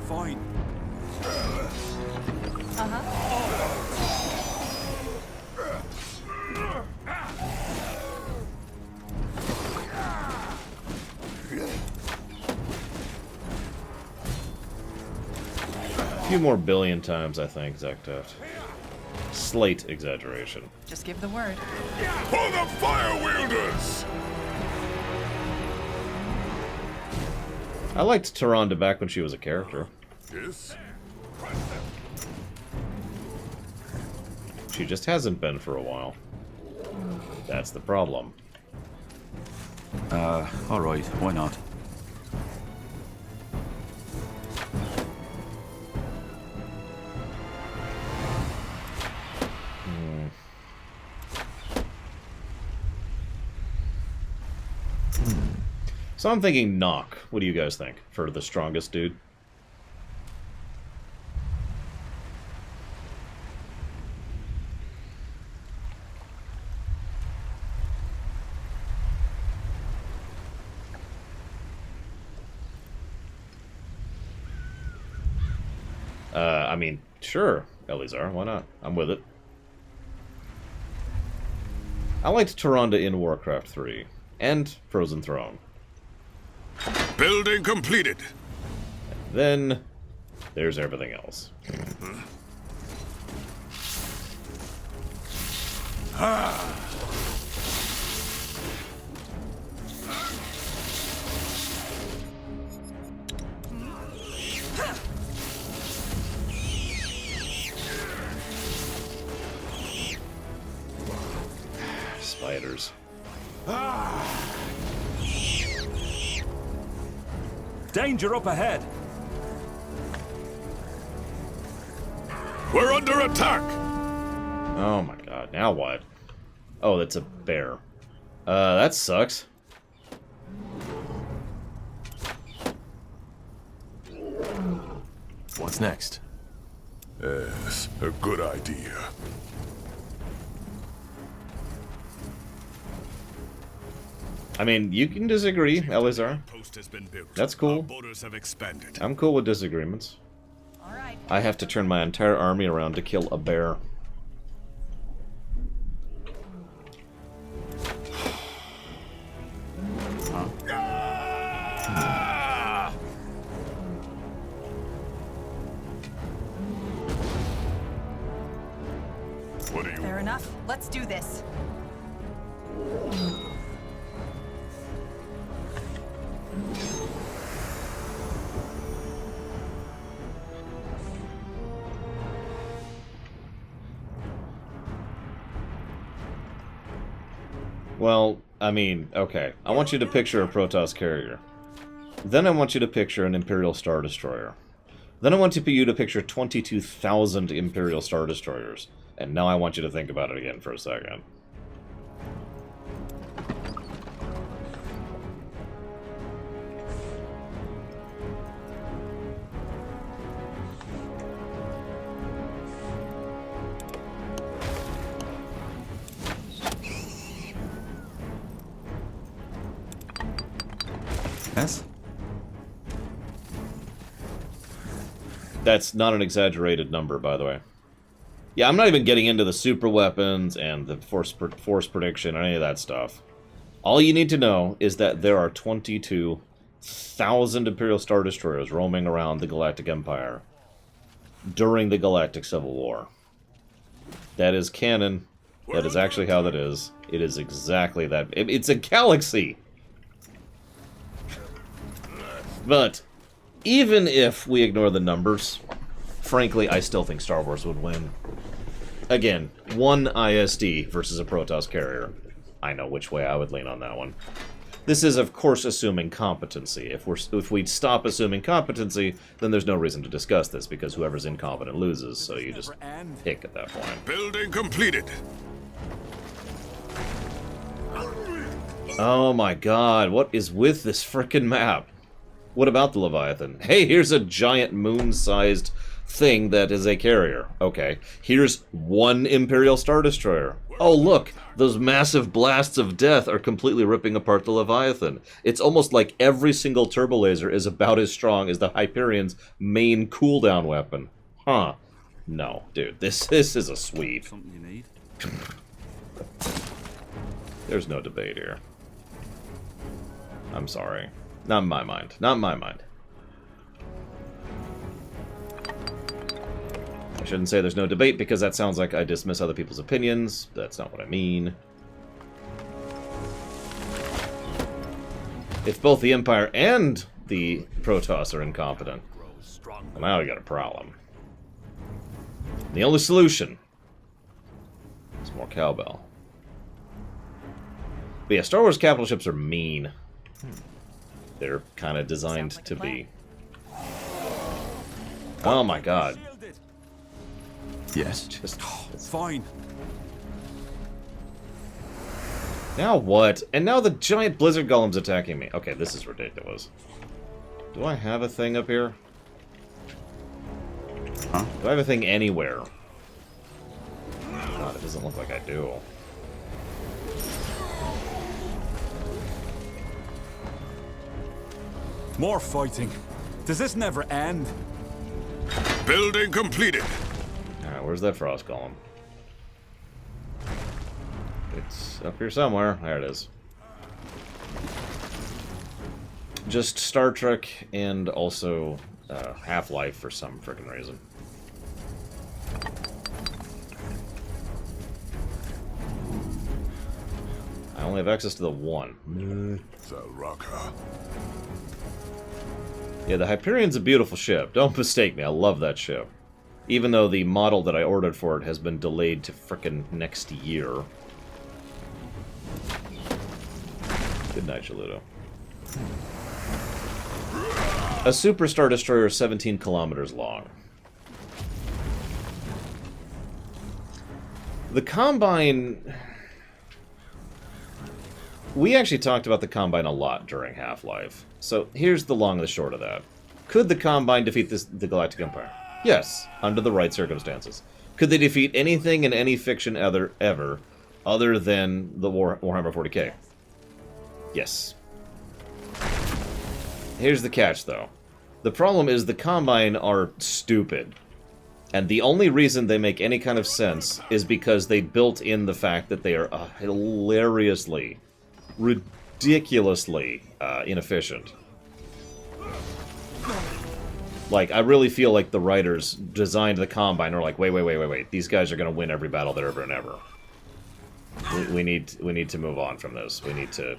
Fine. A few more billion times, I think, Zektoft. Slight exaggeration. Just give the word. For the Fire Wielders! I liked Tyrande back when she was a character. Yes. She just hasn't been for a while. That's the problem. Alright, why not? So I'm thinking Nock. What do you guys think for the strongest dude? I mean, sure, Elizar, why not? I'm with it. I liked Tyrande in Warcraft 3, and Frozen Throne. Building completed. Then, There's everything else. Spiders. Danger up ahead. We're under attack! Oh my god, now what? Oh, that's a bear. That sucks. What's next? Yes, a good idea. I mean, you can disagree, Elizar. Post has been built. That's cool. Our borders have expanded. I'm cool with disagreements. I have to turn my entire army around to kill a bear. What are you... Fair enough. Let's do this. Well, I mean, okay. I want you to picture a Protoss carrier. Then I want you to picture an Imperial Star Destroyer. Then I want you to picture 22,000 Imperial Star Destroyers. And now I want you to think about it again for a second. Yes? That's not an exaggerated number, by the way. Yeah, I'm not even getting into the super weapons and the force prediction or any of that stuff. All you need to know is that there are 22,000 Imperial Star Destroyers roaming around the Galactic Empire during the Galactic Civil War. That is canon. That is actually how that is. It is exactly that. It's a galaxy! But even if we ignore the numbers, frankly, I still think Star Wars would win. Again, one ISD versus a Protoss carrier. I know which way I would lean on that one. This is, of course, assuming competency. If we stop assuming competency, then there's no reason to discuss this, because whoever's incompetent loses, so you just pick at that point. Building completed. Oh my god, what is with this frickin' map? What about the Leviathan? Hey, here's a giant moon-sized thing that is a carrier. Okay, here's one Imperial Star Destroyer. Oh, look, those massive blasts of death are completely ripping apart the Leviathan. It's almost like every single turbo laser is about as strong as the Hyperion's main cooldown weapon. Huh. No, dude, this is a sweep. Something you need? There's no debate here. I'm sorry. Not in my mind. Not in my mind. I shouldn't say there's no debate, because that sounds like I dismiss other people's opinions. That's not what I mean. If both the Empire and the Protoss are incompetent, well, now we got a problem. The only solution is more cowbell. But yeah, Star Wars capital ships are mean. They're kind of designed to be. Oh my god. Yes. Just Fine. now what? And now the giant blizzard golem's attacking me. Okay, this is ridiculous. Do I have a thing up here? Huh? Do I have a thing anywhere? God, it doesn't look like I do. More fighting. Does this never end? Building completed. Alright, where's that frost golem? It's up here somewhere. There it is. Just Star Trek and also Half-Life for some frickin' reason. I only have access to the one. Yeah, the Hyperion's a beautiful ship. Don't mistake me, I love that ship. Even though the model that I ordered for it has been delayed to frickin' next year. Good night, Chaluto. A Superstar Destroyer is 17 kilometers long. The Combine... We actually talked about the Combine a lot during Half-Life. So here's the long and the short of that. Could the Combine defeat the Galactic Empire? Yes, under the right circumstances. Could they defeat anything in any fiction ever other than the Warhammer 40k? Yes. Here's the catch, though. The problem is the Combine are stupid. And the only reason they make any kind of sense is because they built in the fact that they are hilariously, ridiculously inefficient. Like, I really feel like the writers designed the Combine are like, wait. These guys are going to win every battle there ever and ever. We need to move on from this. We need to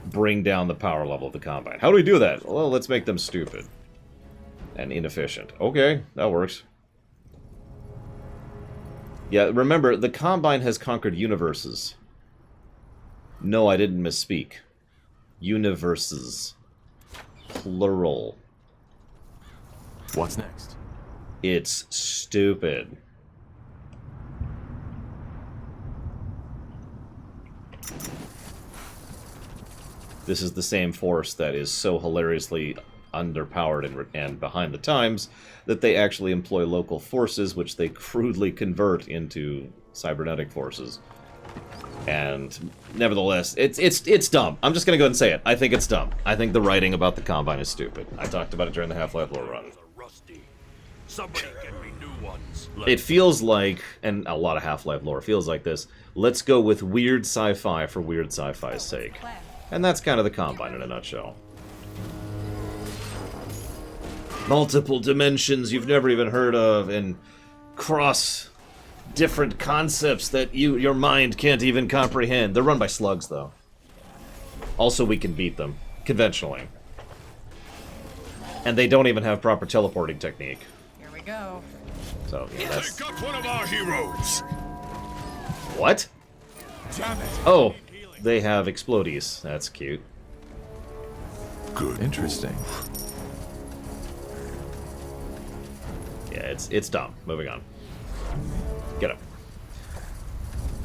bring down the power level of the Combine. How do we do that? Well, let's make them stupid and inefficient. Okay, that works. Yeah, remember, the Combine has conquered universes. No, I didn't misspeak. Universes. Plural. What's next? It's stupid. This is the same force that is so hilariously underpowered and behind the times that they actually employ local forces, which they crudely convert into cybernetic forces. And nevertheless, it's dumb. I'm just gonna go ahead and say it. I think it's dumb. I think the writing about the Combine is stupid. I talked about it during the Half-Life lore run. It feels like, and a lot of Half-Life lore feels like this, let's go with weird sci-fi for weird sci-fi's sake. And that's kind of the Combine in a nutshell. Multiple dimensions you've never even heard of, and cross different concepts that your mind can't even comprehend. They're run by slugs, though. Also, we can beat them, conventionally. And they don't even have proper teleporting technique. Here we go. So, yeah, that's... Pick up one of our heroes! What? Damn it! Oh, they have explodies. That's cute. Good. Interesting. Yeah, it's dumb. Moving on. Get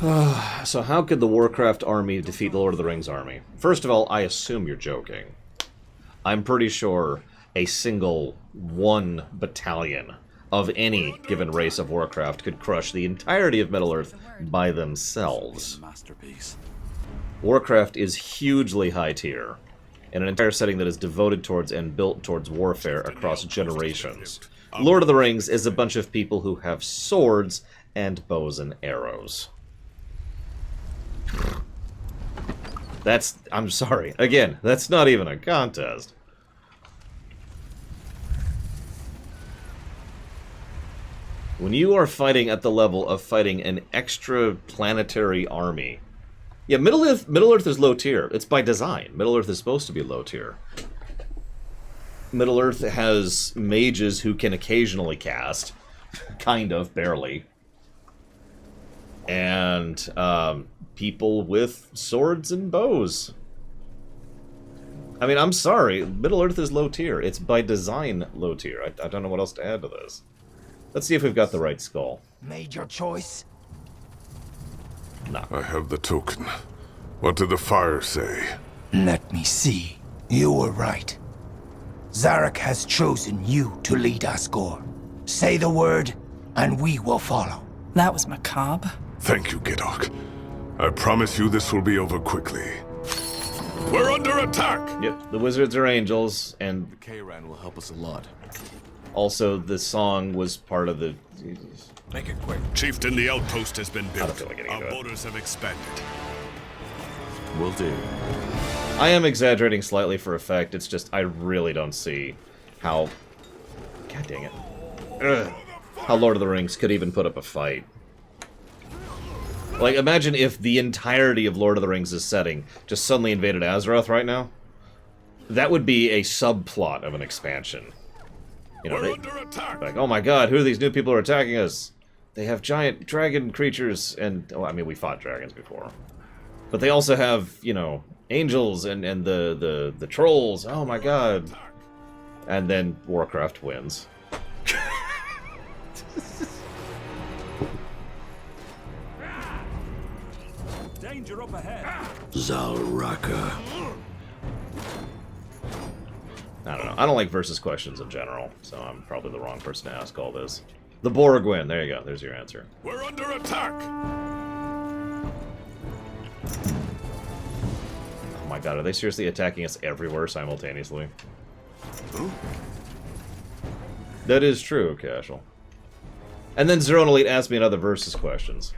up. So how could the Warcraft army defeat the Lord of the Rings army? First of all, I assume you're joking. I'm pretty sure a single one battalion of any given race of Warcraft could crush the entirety of Middle-earth by themselves. Masterpiece. Warcraft is hugely high tier, in an entire setting that is devoted towards and built towards warfare across generations. Lord of the Rings is a bunch of people who have swords and bows and arrows. I'm sorry, again, that's not even a contest. When you are fighting at the level of fighting an extra-planetary army... Yeah, Middle-earth is low tier. It's by design. Middle-earth is supposed to be low tier. Middle-earth has mages who can occasionally cast. Kind of, barely. And people with swords and bows. I mean, I'm sorry. Middle-earth is low tier. It's by design low tier. I don't know what else to add to this. Let's see if we've got the right skull. Made your choice? No. I have the token. What did the fire say? Let me see. You were right. Zarek has chosen you to lead Asgore. Say the word, and we will follow. That was macabre. Thank you, Gidok. I promise you this will be over quickly. We're under attack! Yep, the wizards are angels, and The K-Ran will help us a lot. also the song was part of the... Make it quick. Chieftain, the outpost has been built. feel like getting Our into it. borders have expanded. Will do. I am exaggerating slightly for effect, it's just I really don't see how God dang it. Ugh. How Lord of the Rings could even put up a fight. Like, imagine if the entirety of Lord of the Rings' setting just suddenly invaded Azeroth right now. That would be a subplot of an expansion. You know, like, oh my god, who are these new people who are attacking us? They have giant dragon creatures, and, well, I mean, we fought dragons before. But they also have, you know, angels and the trolls. Oh my god. And then Warcraft wins. Danger up ahead. Zalraka. I don't know. I don't like versus questions in general, so I'm probably the wrong person to ask all this. The Borg win. There you go. There's your answer. We're under attack! Oh my god, are they seriously attacking us everywhere simultaneously? That is true, Casual. And then Zero and Elite asked me another versus questions.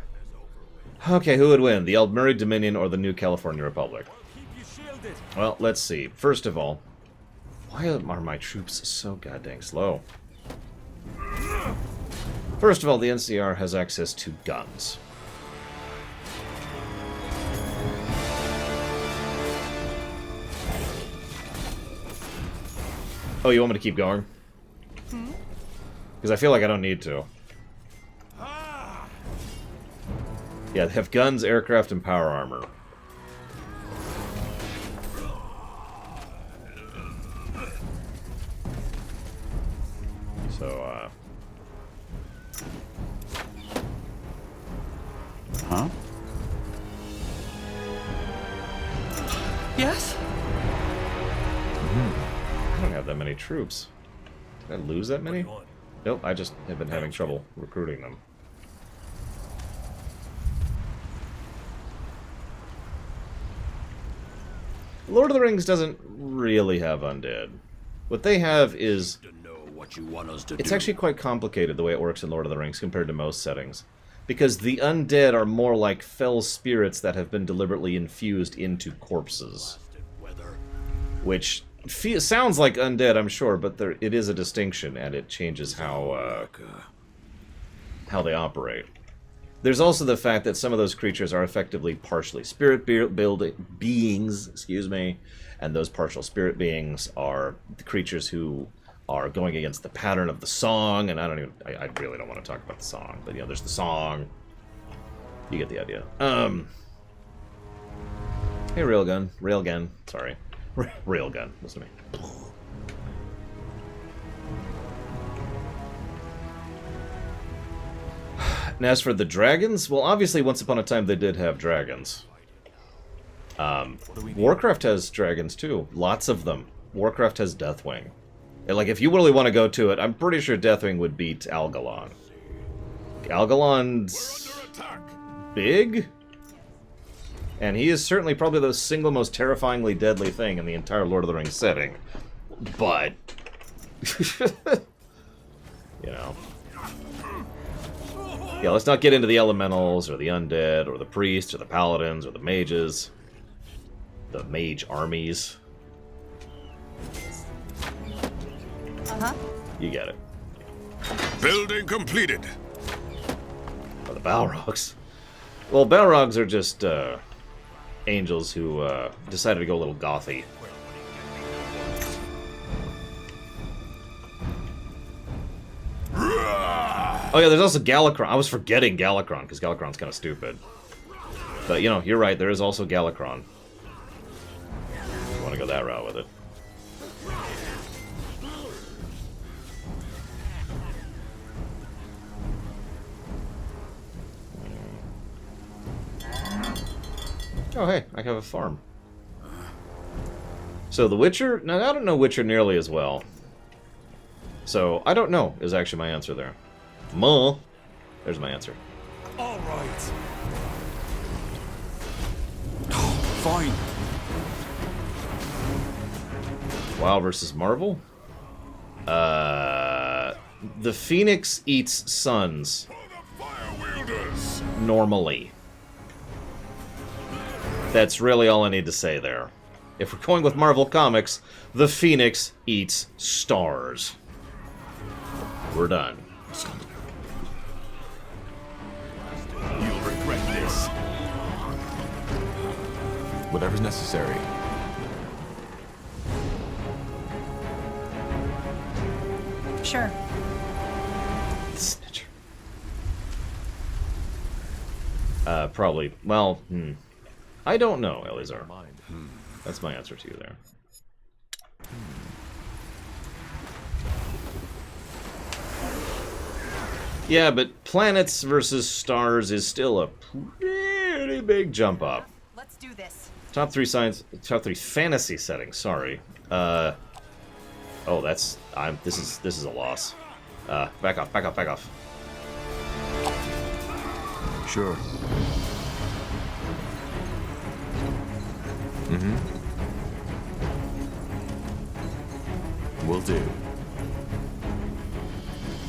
Okay, who would win? The Eldmeri Dominion or the New California Republic? Well, let's see. First of all, why are my troops so goddamn slow? First of all, the NCR has access to guns. Oh, you want me to keep going? Because I feel like I don't need to. Yeah, they have guns, aircraft, and power armor. So, Huh? Yes? I don't have that many troops. Did I lose that many? Nope, I just have been having trouble recruiting them. Lord of the Rings doesn't really have undead. What they have is... It's actually quite complicated the way it works in Lord of the Rings compared to most settings. Because the undead are more like fell spirits that have been deliberately infused into corpses. Which sounds like undead, I'm sure, but it is a distinction, and it changes how they operate. There's also the fact that some of those creatures are effectively partially spirit beings, excuse me, and those partial spirit beings are the creatures who are going against the pattern of the song, and I really don't want to talk about the song, but, you know, there's the song. You get the idea. Hey, Railgun, sorry. Railgun, listen to me. And as for the dragons, well, obviously, once upon a time, they did have dragons. Warcraft has dragons, too. Lots of them. Warcraft has Deathwing. And, like, if you really want to go to it, I'm pretty sure Deathwing would beat Algalon. Algalon's big? And he is certainly probably the single most terrifyingly deadly thing in the entire Lord of the Rings setting. But... you know... Yeah, let's not get into the elementals, or the undead, or the priests, or the paladins, or the mages. The mage armies. Uh-huh. You get it. Building completed. Or the Balrogs. Well, Balrogs are just, angels who, decided to go a little gothy. Oh yeah, there's also Galakron. I was forgetting Galakron, because Galakron's kind of stupid. But, you know, you're right, there is also Galakron. If you want to go that route with it. Oh hey, I have a farm. So the Witcher? Now, I don't know Witcher nearly as well. So, I don't know, is actually my answer there. There's my answer. All right. Fine. WoW versus Marvel? The Phoenix eats suns. Normally. That's really all I need to say there. If we're going with Marvel Comics, the Phoenix eats stars. We're done. You'll regret this. Whatever's necessary. Sure. Snitcher. Probably. Well, I don't know, Eleazar. That's my answer to you there. Yeah, but planets versus stars is still a pretty big jump up. Let's do this. Top 3 fantasy settings. Sorry. Oh, that's this is a loss. Back off. Sure. Will do.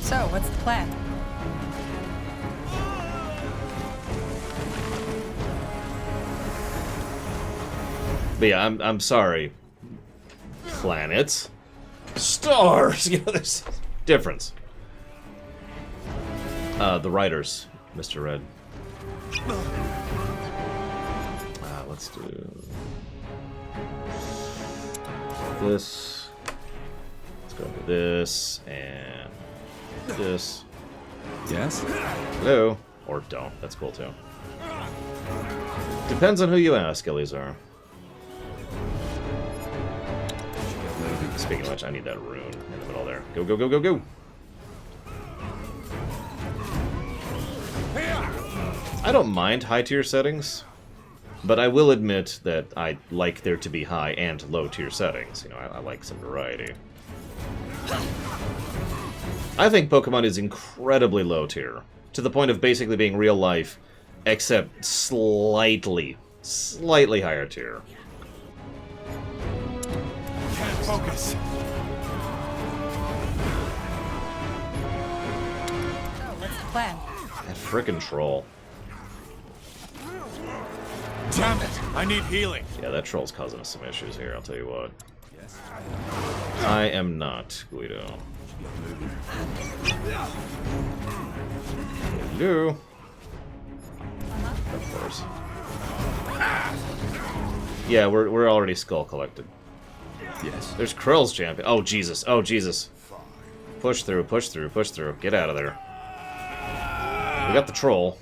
So, what's the plan? But yeah, I'm sorry. Planets, stars. You know, there's difference. The writers, Mr. Red. Let's do this. Let's go to this and this. Yes? Hello. Or don't. That's cool too. Depends on who you ask, Eleazar. Speaking of which, I need that rune in the middle there. Go. I don't mind high tier settings, but I will admit that I like there to be high and low tier settings. You know, I like some variety. I think Pokemon is incredibly low tier, to the point of basically being real life, except slightly higher tier. Can't focus. So, what's the plan? That frickin' troll. Damn it! I need healing. Yeah, that troll's causing us some issues here, I'll tell you what. I am not Guido. Hello. Of course. Yeah, we're already skull collected. Yes. There's Krill's champion. Oh Jesus! Oh Jesus! Push through! Get out of there. We got the troll.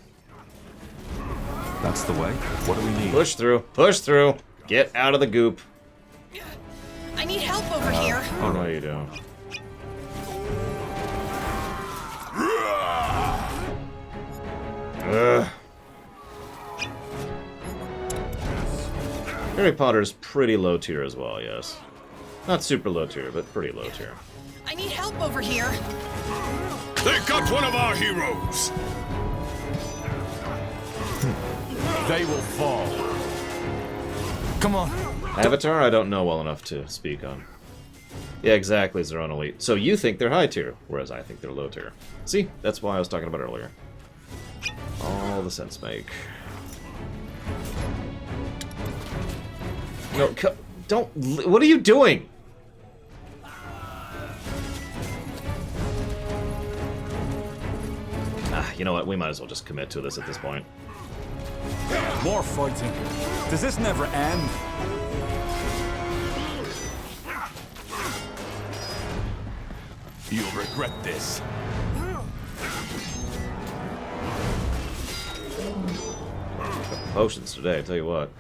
That's the way. What do we need? Push through! Get out of the goop. I need help over here. Oh no, you don't. Ugh. Harry Potter's pretty low tier as well, yes. Not super low tier, but pretty low tier. I need help over here. They got one of our heroes! They will fall. Come on. Avatar, I don't know well enough to speak on. Yeah, exactly, Zeron Elite. So you think they're high tier, whereas I think they're low tier. See? That's why I was talking about earlier. All the sense make. No, don't. What are you doing? You know what? We might as well just commit to this at this point. More fighting. Does this never end? You'll regret this. Potions today, I tell you what.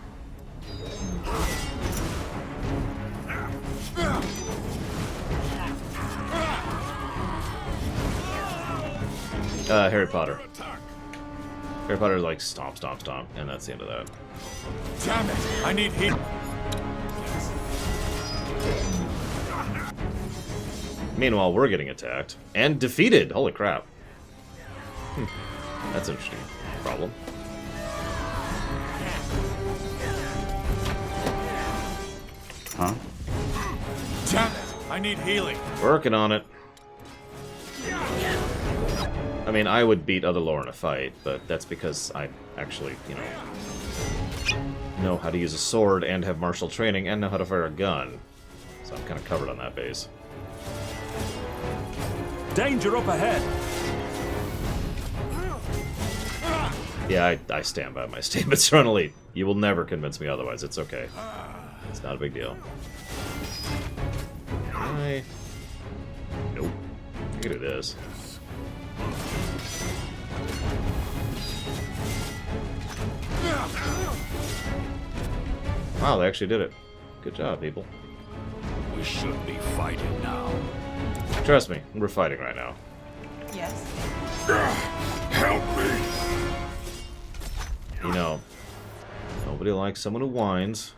Harry Potter. Harry Potter's like stomp, and that's the end of that. Damn it! I need heat. Meanwhile, we're getting attacked and defeated. Holy crap! That's an interesting problem. Huh? Damn it! I need healing. Working on it. I mean, I would beat other lore in a fight, but that's because I actually, you know how to use a sword and have martial training and know how to fire a gun. So I'm kind of covered on that base. Danger up ahead! Yeah, I stand by my statements, Ronald. You will never convince me otherwise. It's okay. It's not a big deal. Nope. I can do this. Wow, they actually did it. Good job, people. We should be fighting now. Trust me, we're fighting right now. Yes. Help me! You know, nobody likes someone who whines.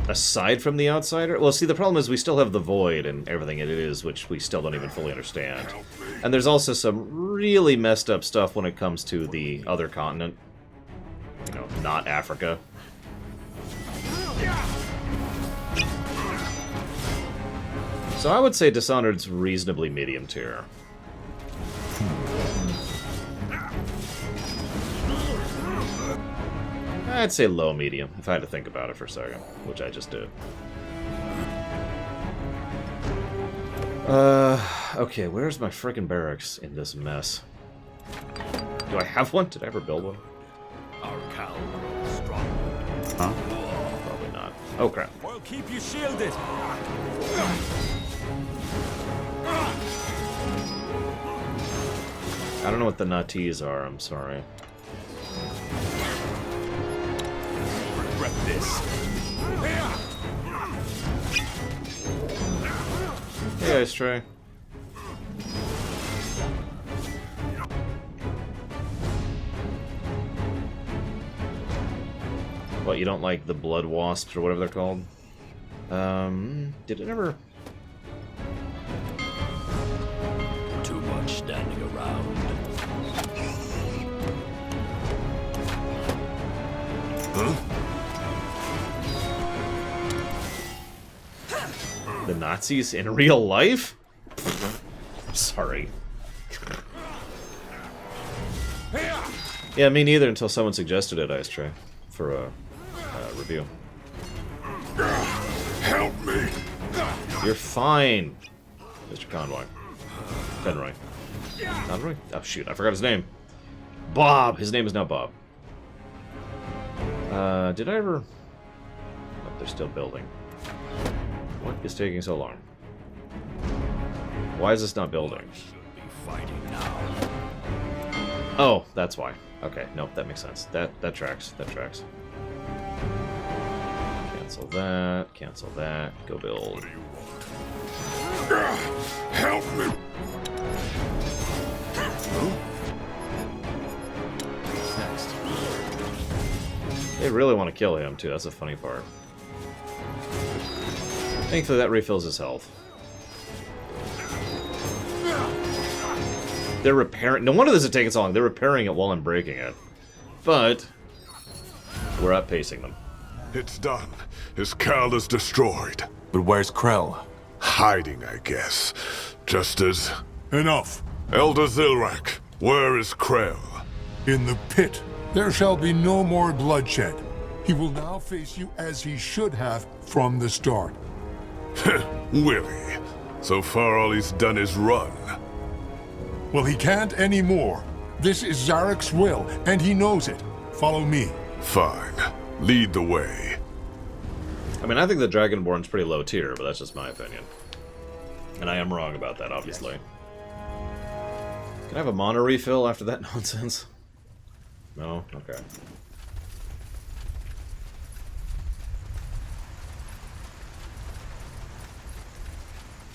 Aside from the outsider? Well, see, the problem is we still have the void and everything it is, which we still don't even fully understand. And there's also some really messed up stuff when it comes to the other continent. You know, not Africa. So I would say Dishonored's reasonably medium tier. I'd say low medium, if I had to think about it for a second, which I just did. Okay, where's my frickin' barracks in this mess? Do I have one? Did I ever build one? Our Cal grows strong. Huh? Probably not. Oh, crap. I'll keep you shielded! I don't know what the natis are, I'm sorry. Regret this. Hey, Ice Tray. What, you don't like the blood wasps or whatever they're called? Did it ever... Too much standing around. Huh? The Nazis in real life? Sorry. Yeah, me neither until someone suggested it, Ice Tray, for a review. Help me! You're fine, Mr. Convoy. Fenroy. Conroy? Oh, shoot, I forgot his name. Bob! His name is now Bob. Did I ever... Oh, they're still building. What is taking so long? Why is this not building? Oh, that's why. Okay, nope, that makes sense. That tracks. That tracks. Cancel that. Cancel that. Go build. Help me! What's next? They really want to kill him too. That's the funny part. Thankfully, that refills his health. They're repairing. No wonder this is taking so long. They're repairing it while I'm breaking it. But we're outpacing them. It's done. His Cal is destroyed. But where's Krell? Hiding, I guess. Just as... Enough. Elder Zilrak, where is Krell? In the pit. There shall be no more bloodshed. He will now face you as he should have from the start. Will he? So far all he's done is run. Well, he can't anymore. This is Zarek's will, and he knows it. Follow me. Fine. Lead the way. I mean, I think the Dragonborn's pretty low tier, but that's just my opinion. And I am wrong about that, obviously. Can I have a mana refill after that nonsense? No? Okay.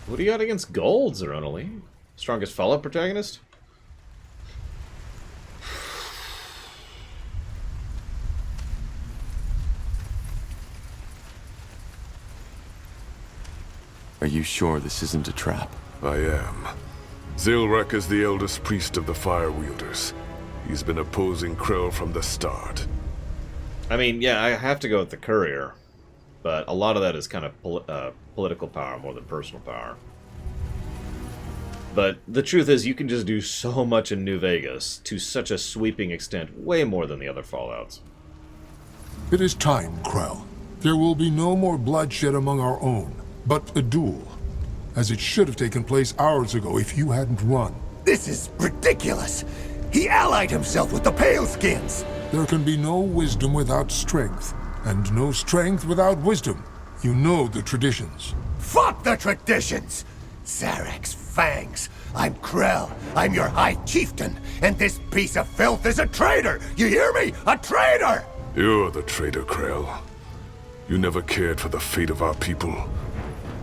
What do you got against gold, Zeronali? Strongest Fallout protagonist? Are you sure this isn't a trap? I am. Zilrak is the eldest priest of the Fire Wielders. He's been opposing Krell from the start. I mean, yeah, I have to go with the Courier. But a lot of that is kind of political power more than personal power. But the truth is, you can just do so much in New Vegas, to such a sweeping extent, way more than the other Fallouts. It is time, Krell. There will be no more bloodshed among our own, but a duel. as it should have taken place hours ago if you hadn't run. This is ridiculous! He allied himself with the Paleskins! There can be no wisdom without strength, and no strength without wisdom. You know the traditions. Fuck the traditions! Zarek's fangs. I'm Krell. I'm your High Chieftain, and this piece of filth is a traitor! You hear me? A traitor! You're the traitor, Krell. You never cared for the fate of our people.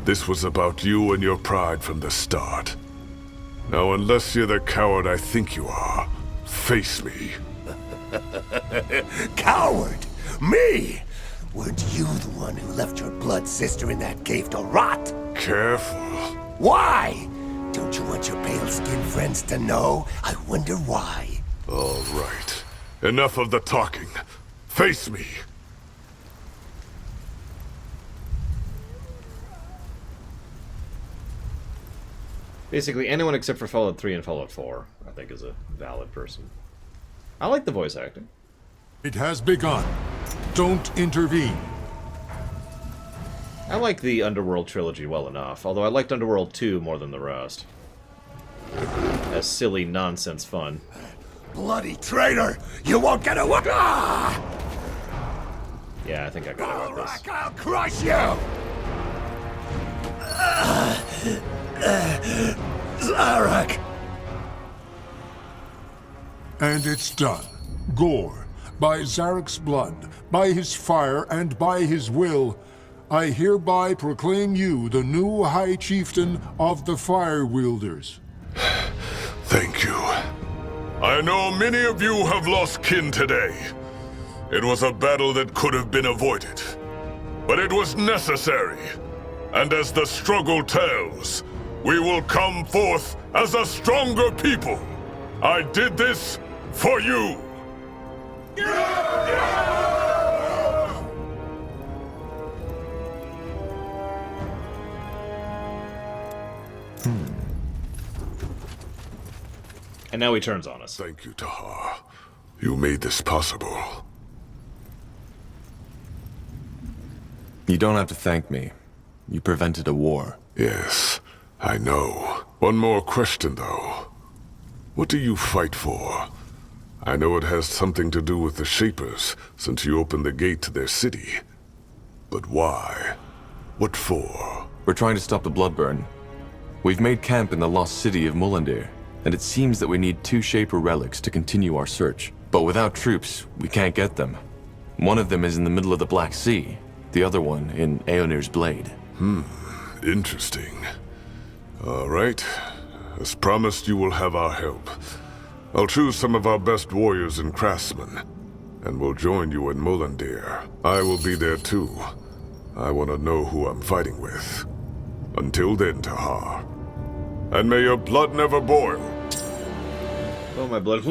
This was about you and your pride from the start. Now, unless you're the coward I think you are, face me. Coward? Me? Weren't you the one who left your blood sister in that cave to rot? Careful. Why? Don't you want your pale-skinned friends to know? I wonder why. All right. Enough of the talking. Face me. Basically, anyone except for Fallout 3 and Fallout 4, I think, is a valid person. I like the voice acting. It has begun. Don't intervene. I like the Underworld trilogy well enough, although I liked Underworld 2 more than the rest. As silly nonsense fun. Bloody traitor! You won't get away! Ah! Yeah, I think I got it with this. I'll crush you! Zarek! And it's done. Gore, by Zarek's blood, by his fire, and by his will, I hereby proclaim you the new High Chieftain of the Fire Wielders. Thank you. I know many of you have lost kin today. It was a battle that could have been avoided. But it was necessary. And as the struggle tells, we will come forth as a stronger people. I did this for you. And now he turns on us. Thank you, Tahar. You made this possible. You don't have to thank me. You prevented a war. Yes, I know. One more question, though. What do you fight for? I know it has something to do with the Shapers, since you opened the gate to their city. But why? What for? We're trying to stop the Bloodburn. We've made camp in the lost city of Mullandir, and it seems that we need 2 Shaper relics to continue our search. But without troops, we can't get them. One of them is in the middle of the Black Sea, the other one in Aeonir's Blade. Interesting. All right. As promised, you will have our help. I'll choose some of our best warriors and craftsmen, and we'll join you in Mullandir. I will be there too. I want to know who I'm fighting with. Until then, Tahar. And may your blood never boil. Oh, my blood.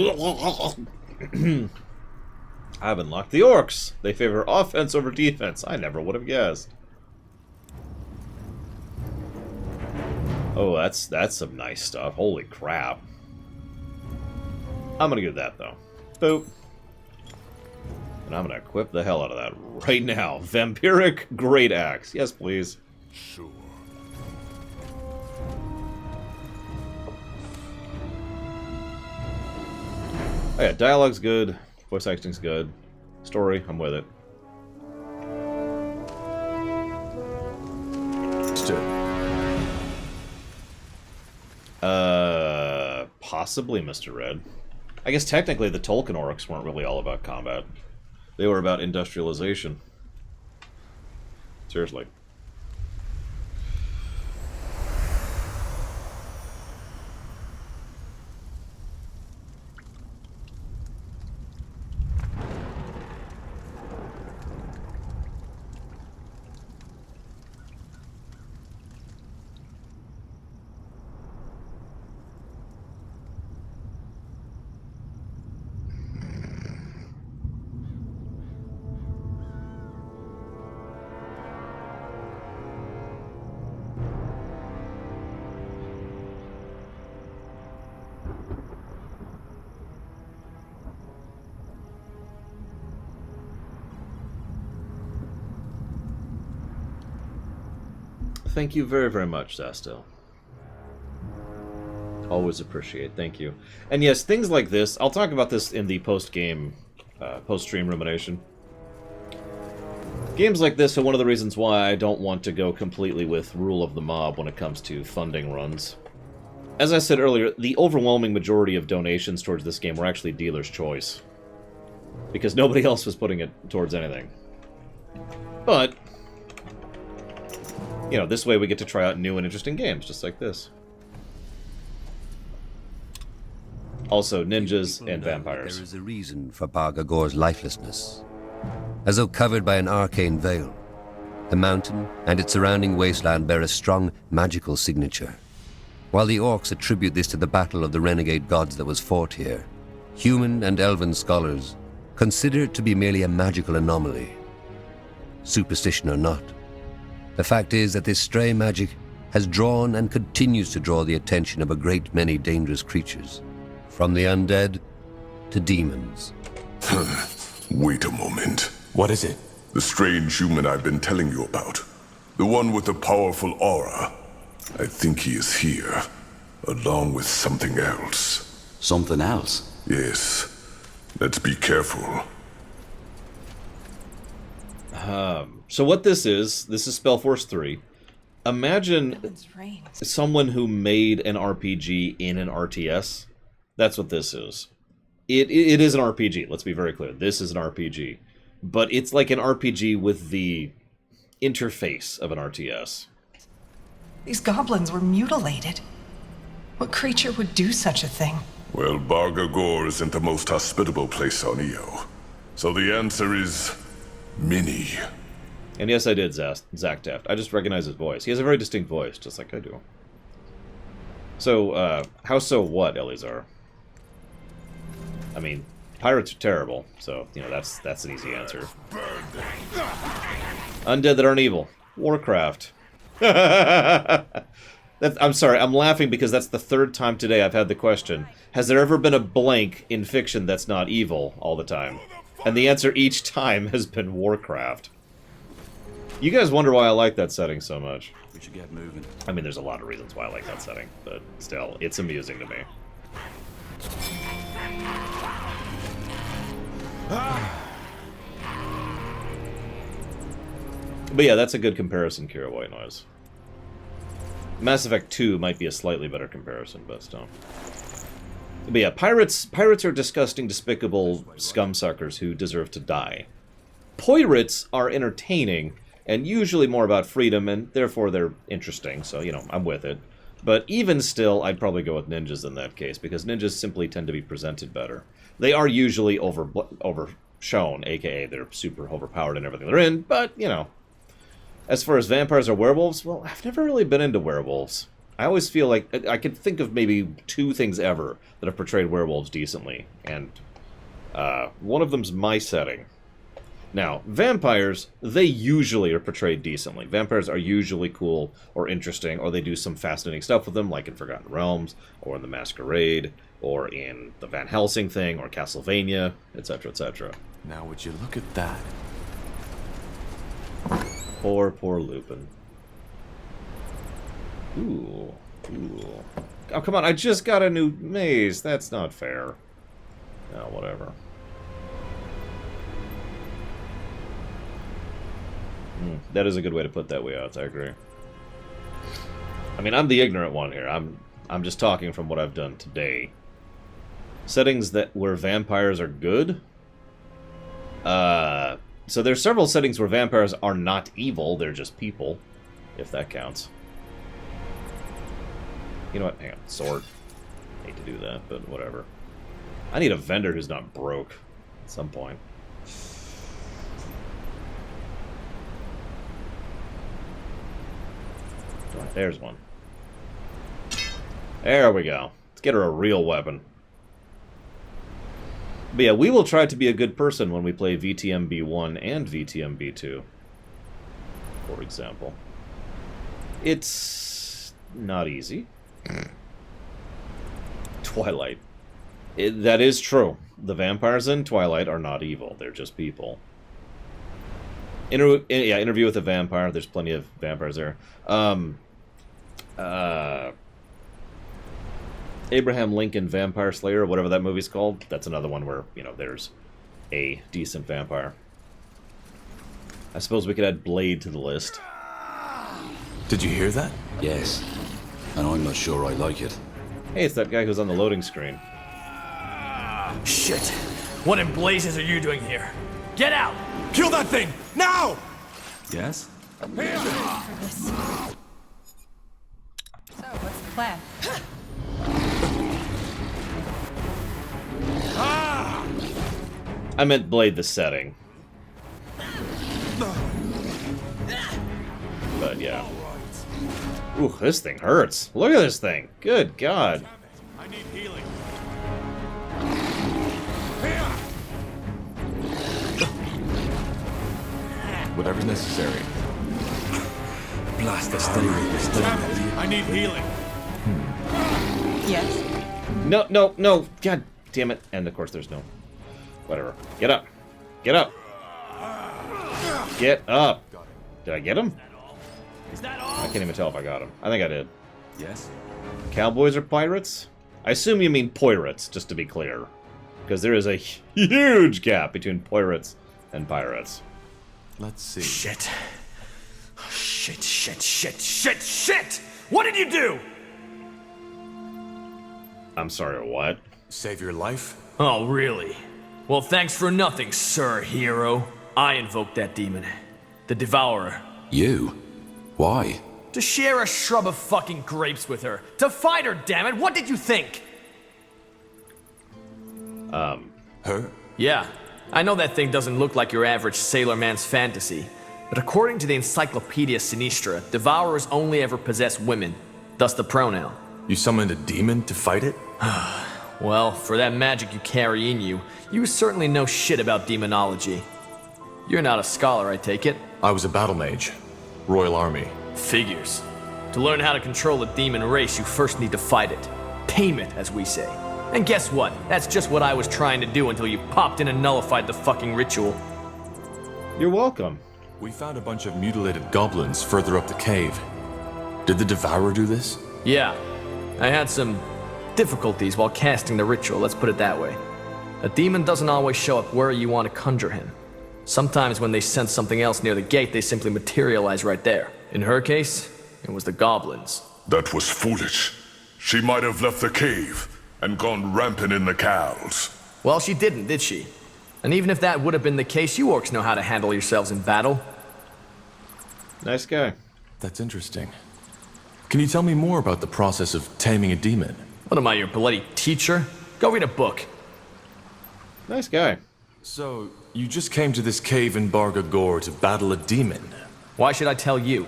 I've unlocked the orcs. They favor offense over defense. I never would have guessed. Oh, that's some nice stuff. Holy crap. I'm gonna get that, though. Boop. And I'm gonna equip the hell out of that right now. Vampiric Great Axe. Yes, please. Sure. Oh yeah, dialogue's good. Voice acting's good. Story, I'm with it. Possibly Mr. Red. I guess technically the Tolkien orcs weren't really all about combat. They were about industrialization. Seriously. thank you very, very much, Zastel. Always appreciate. Thank you. And yes, things like this, I'll talk about this in the post-game, post-stream rumination. Games like this are one of the reasons why I don't want to go completely with rule of the mob when it comes to funding runs. As I said earlier, the overwhelming majority of donations towards this game were actually dealer's choice. Because nobody else was putting it towards anything. But, you know, this way we get to try out new and interesting games, just like this. Also, ninjas and vampires. There is a reason for Bargagor's lifelessness. As though covered by an arcane veil, the mountain and its surrounding wasteland bear a strong magical signature. While the orcs attribute this to the battle of the renegade gods that was fought here, human and elven scholars consider it to be merely a magical anomaly. Superstition or not, the fact is that this stray magic has drawn and continues to draw the attention of a great many dangerous creatures, from the undead to demons. Wait a moment. What is it? The strange human I've been telling you about. The one with the powerful aura. I think he is here, along with something else. Something else? Yes. Let's be careful. So what this is Spellforce 3. Imagine someone who made an RPG in an RTS. That's what this is. It is an RPG, let's be very clear. This is an RPG. But it's like an RPG with the interface of an RTS. These goblins were mutilated. What creature would do such a thing? Well, Bargagor isn't the most hospitable place on Io. So the answer is... Mini. And yes, I did, Zach Taft. I just recognize his voice. He has a very distinct voice, just like I do. So, how so what, Eleazar? I mean, pirates are terrible, so, you know, that's an easy answer. Undead that aren't evil. Warcraft. I'm sorry, I'm laughing because that's the third time today I've had the question. Has there ever been a blank in fiction that's not evil all the time? And the answer each time has been Warcraft. You guys wonder why I like that setting so much. We should get moving. I mean, there's a lot of reasons why I like that setting, but still, it's amusing to me. But yeah, that's a good comparison, Kira White Noise. Mass Effect 2 might be a slightly better comparison, but still. But yeah, pirates are disgusting, despicable scumsuckers who deserve to die. Pirates are entertaining, and usually more about freedom, and therefore they're interesting, so, you know, I'm with it. But even still, I'd probably go with ninjas in that case, because ninjas simply tend to be presented better. They are usually overshown, aka they're super overpowered in everything they're in, but, you know. As far as vampires or werewolves, well, I've never really been into werewolves. I always feel like I could think of maybe 2 things ever that have portrayed werewolves decently, and one of them's my setting. Now, vampires, they usually are portrayed decently. Vampires are usually cool or interesting, or they do some fascinating stuff with them, like in Forgotten Realms, or in The Masquerade, or in the Van Helsing thing, or Castlevania, etc., etc. Now, would you look at that? Poor, poor Lupin. Ooh. Oh, come on, I just got a new maze. That's not fair. Oh, whatever. That is a good way to put that way out, I agree. I mean, I'm the ignorant one here. I'm just talking from what I've done today. Settings where vampires are good? So there's several settings where vampires are not evil, they're just people, if that counts. You know what? Hang on. Sword. Hate to do that, but whatever. I need a vendor who's not broke at some point. Right, there's one. There we go. Let's get her a real weapon. But yeah, we will try to be a good person when we play VTMB1 and VTMB2, for example. It's not easy. Twilight. That is true. The vampires in Twilight are not evil. They're just people. Interview with a vampire. There's plenty of vampires there. Abraham Lincoln Vampire Slayer, whatever that movie's called. That's another one where, there's a decent vampire. I suppose we could add Blade to the list. Did you hear that? Yes. And I'm not sure I like it. Hey, it's that guy who's on the loading screen. Shit. What in blazes are you doing here? Get out! Kill that thing! Now! Yes? So, what's the plan? I meant Blade the setting. But yeah. Ooh, this thing hurts. Look at this thing. Good God. I need healing. Whatever's necessary. Blast the stain. I need healing. Yes. No. God damn it. And of course there's no. Whatever. Get up. Get up. Get up. Did I get him? I can't even tell if I got him. I think I did. Yes? Cowboys are pirates? I assume you mean pirates, just to be clear. Because there is a huge gap between pirates and pirates. Let's see. Shit. Shit! What did you do? I'm sorry, what? Save your life? Oh, really? Well, thanks for nothing, sir, hero. I invoked that demon. The Devourer. You? Why? To share a shrub of fucking grapes with her. To fight her, damn it! What did you think? Her? Yeah. I know that thing doesn't look like your average sailor man's fantasy. But according to the Encyclopedia Sinistra, Devourers only ever possess women. Thus the pronoun. You summoned a demon to fight it? Well, for that magic you carry in you, you certainly know shit about demonology. You're not a scholar, I take it? I was a battle mage. Royal Army. Figures. To learn how to control a demon race, you first need to fight it. Tame it, as we say. And guess what? That's just what I was trying to do until you popped in and nullified the fucking ritual. You're welcome. We found a bunch of mutilated goblins further up the cave. Did the Devourer do this? Yeah. I had some difficulties while casting the ritual, let's put it that way. A demon doesn't always show up where you want to conjure him. Sometimes when they sense something else near the gate, they simply materialize right there. In her case, it was the goblins. That was foolish. She might have left the cave and gone rampant in the cows. Well, she didn't, did she? And even if that would have been the case, you orcs know how to handle yourselves in battle. Nice guy. That's interesting. Can you tell me more about the process of taming a demon? What am I, your bloody teacher? Go read a book. Nice guy. So, you just came to this cave in Barga Gore to battle a demon? Why should I tell you?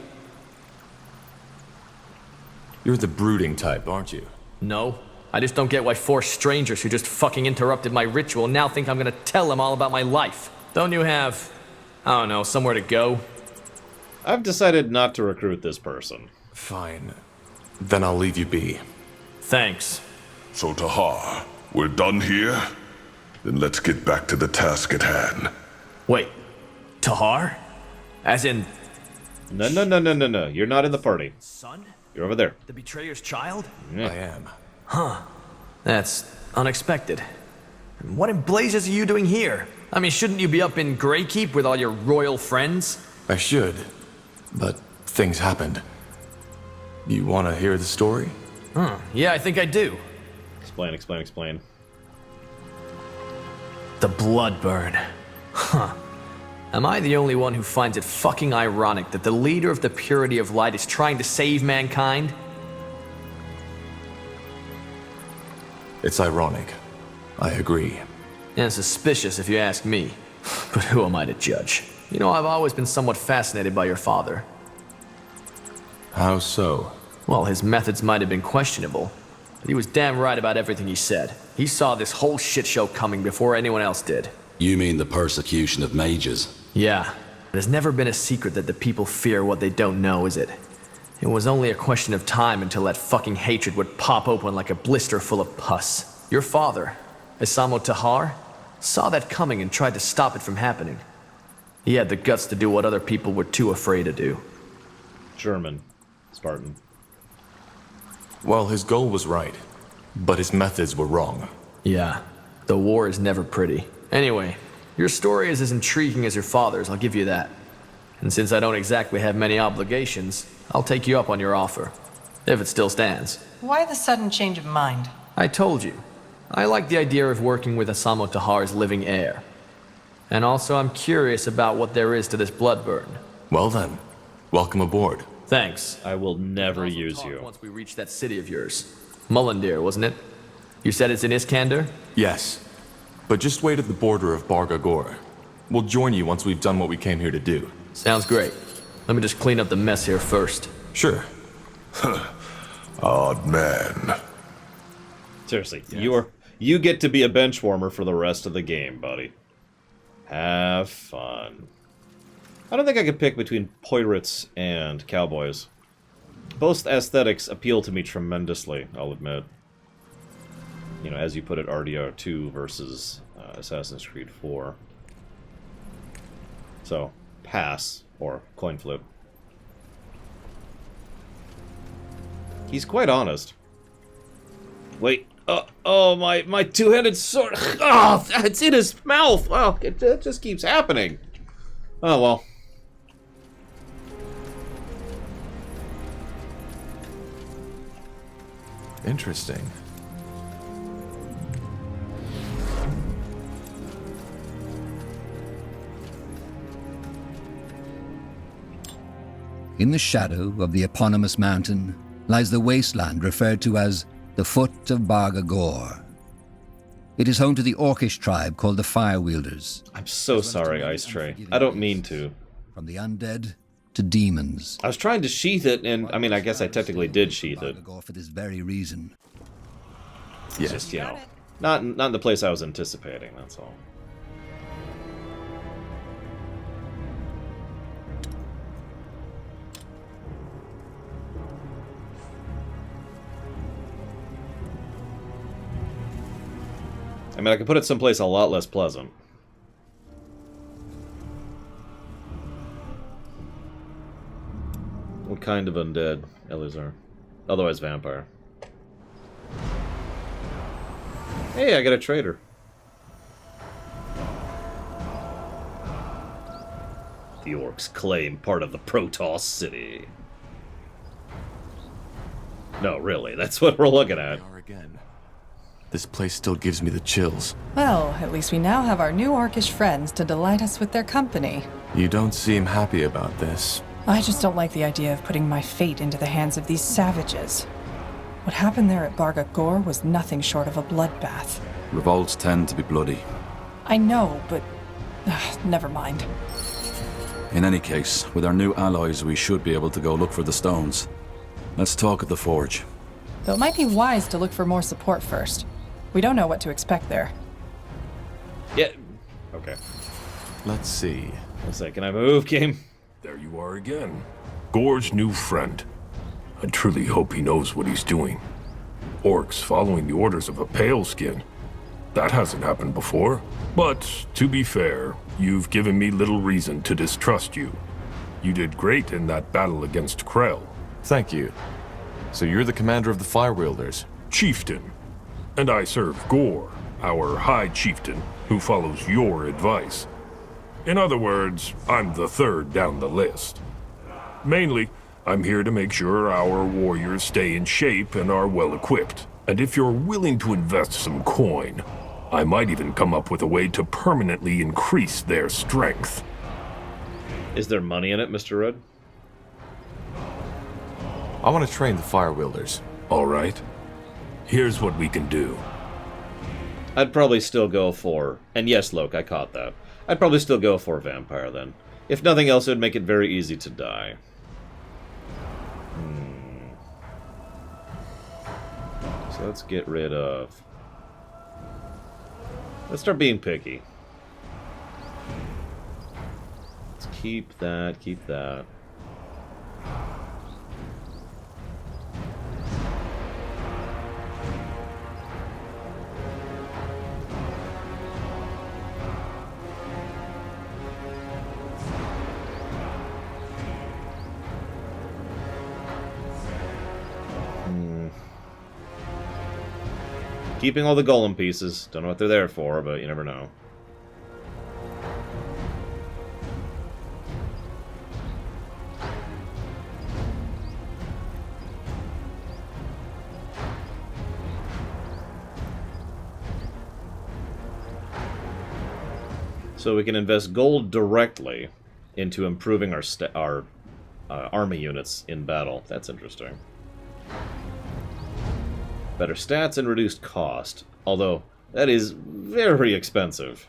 You're the brooding type, aren't you? No. I just don't get why 4 strangers who just fucking interrupted my ritual now think I'm gonna tell them all about my life. Don't you have, I don't know, somewhere to go? I've decided not to recruit this person. Fine. Then I'll leave you be. Thanks. So, Tahar, we're done here? Then let's get back to the task at hand. Wait. Tahar? As in... No. You're not in the party. Son? You're over there. The betrayer's child? Yeah. I am. Huh. That's unexpected. What in blazes are you doing here? I mean, shouldn't you be up in Greykeep with all your royal friends? I should. But things happened. You want to hear the story? Yeah, I think I do. Explain. The Bloodburn. Huh. Am I the only one who finds it fucking ironic that the leader of the Purity of Light is trying to save mankind? It's ironic. I agree. And suspicious if you ask me. But who am I to judge? You know, I've always been somewhat fascinated by your father. How so? Well, his methods might have been questionable, but he was damn right about everything he said. He saw this whole shit show coming before anyone else did. You mean the persecution of mages? Yeah. It has never been a secret that the people fear what they don't know, is it? It was only a question of time until that fucking hatred would pop open like a blister full of pus. Your father, Isamo Tahar, saw that coming and tried to stop it from happening. He had the guts to do what other people were too afraid to do. German. Spartan. Well, his goal was right, but his methods were wrong. Yeah, the war is never pretty. Anyway, your story is as intriguing as your father's, I'll give you that. And since I don't exactly have many obligations, I'll take you up on your offer. If it still stands. Why the sudden change of mind? I told you. I like the idea of working with Asamo Tahar's living heir. And also I'm curious about what there is to this blood burn. Well then, welcome aboard. Thanks. I will never use you. Once we reach that city of yours. Mullendir, wasn't it? You said it's in Iskander? Yes, but just wait at the border of Bargagor. We'll join you once we've done what we came here to do. Sounds great. Let me just clean up the mess here first. Sure. Odd man. Seriously, you get to be a bench warmer for the rest of the game, buddy. Have fun. I don't think I could pick between pirates and cowboys. Both aesthetics appeal to me tremendously, I'll admit. You know, as you put it, RDR2 versus Assassin's Creed 4. So, pass, or coin flip. He's quite honest. Wait, oh, my two-handed sword. Oh, it's in his mouth. Oh, it just keeps happening. Oh, well. Interesting. In the shadow of the eponymous mountain lies the wasteland referred to as the Foot of Bargagor. It is home to the Orcish tribe called the Firewielders. I'm so sorry, Ice Tray. I don't mean to. From the undead to demons. I was trying to sheath it, and I mean, I guess I technically did sheath it. For this very reason. Yes. Just, you know, not in the place I was anticipating, that's all. I mean, I could put it someplace a lot less pleasant. What kind of undead, Elizar? Otherwise vampire. Hey, I got a trader. The orcs claim part of the Protoss city. No, really, that's what we're looking at. This place still gives me the chills. Well, at least we now have our new orcish friends to delight us with their company. You don't seem happy about this. I just don't like the idea of putting my fate into the hands of these savages. What happened there at Bargagor was nothing short of a bloodbath. Revolts tend to be bloody. I know, but... never mind. In any case, with our new allies, we should be able to go look for the stones. Let's talk at the forge. Though it might be wise to look for more support first. We don't know what to expect there. Yeah. Okay. Let's see. One sec, can I move, game? There you are again. Gore's new friend. I truly hope he knows what he's doing. Orcs following the orders of a pale skin. That hasn't happened before. But, to be fair, you've given me little reason to distrust you. You did great in that battle against Krell. Thank you. So you're the commander of the Firewielders? Chieftain. And I serve Gore, our High Chieftain, who follows your advice. In other words, I'm the third down the list. Mainly, I'm here to make sure our warriors stay in shape and are well equipped. And if you're willing to invest some coin, I might even come up with a way to permanently increase their strength. Is there money in it, Mr. Red? I want to train the Firewielders. All right. Here's what we can do. I'd probably still go for... And yes, Loke, I caught that. I'd probably still go for Vampire, then. If nothing else, it would make it very easy to die. So let's get rid of... Let's start being picky. Let's keep that, keep that. Keeping all the golem pieces. Don't know what they're there for, but you never know. So we can invest gold directly into improving our army units in battle. That's interesting. Better stats and reduced cost. Although, that is very expensive.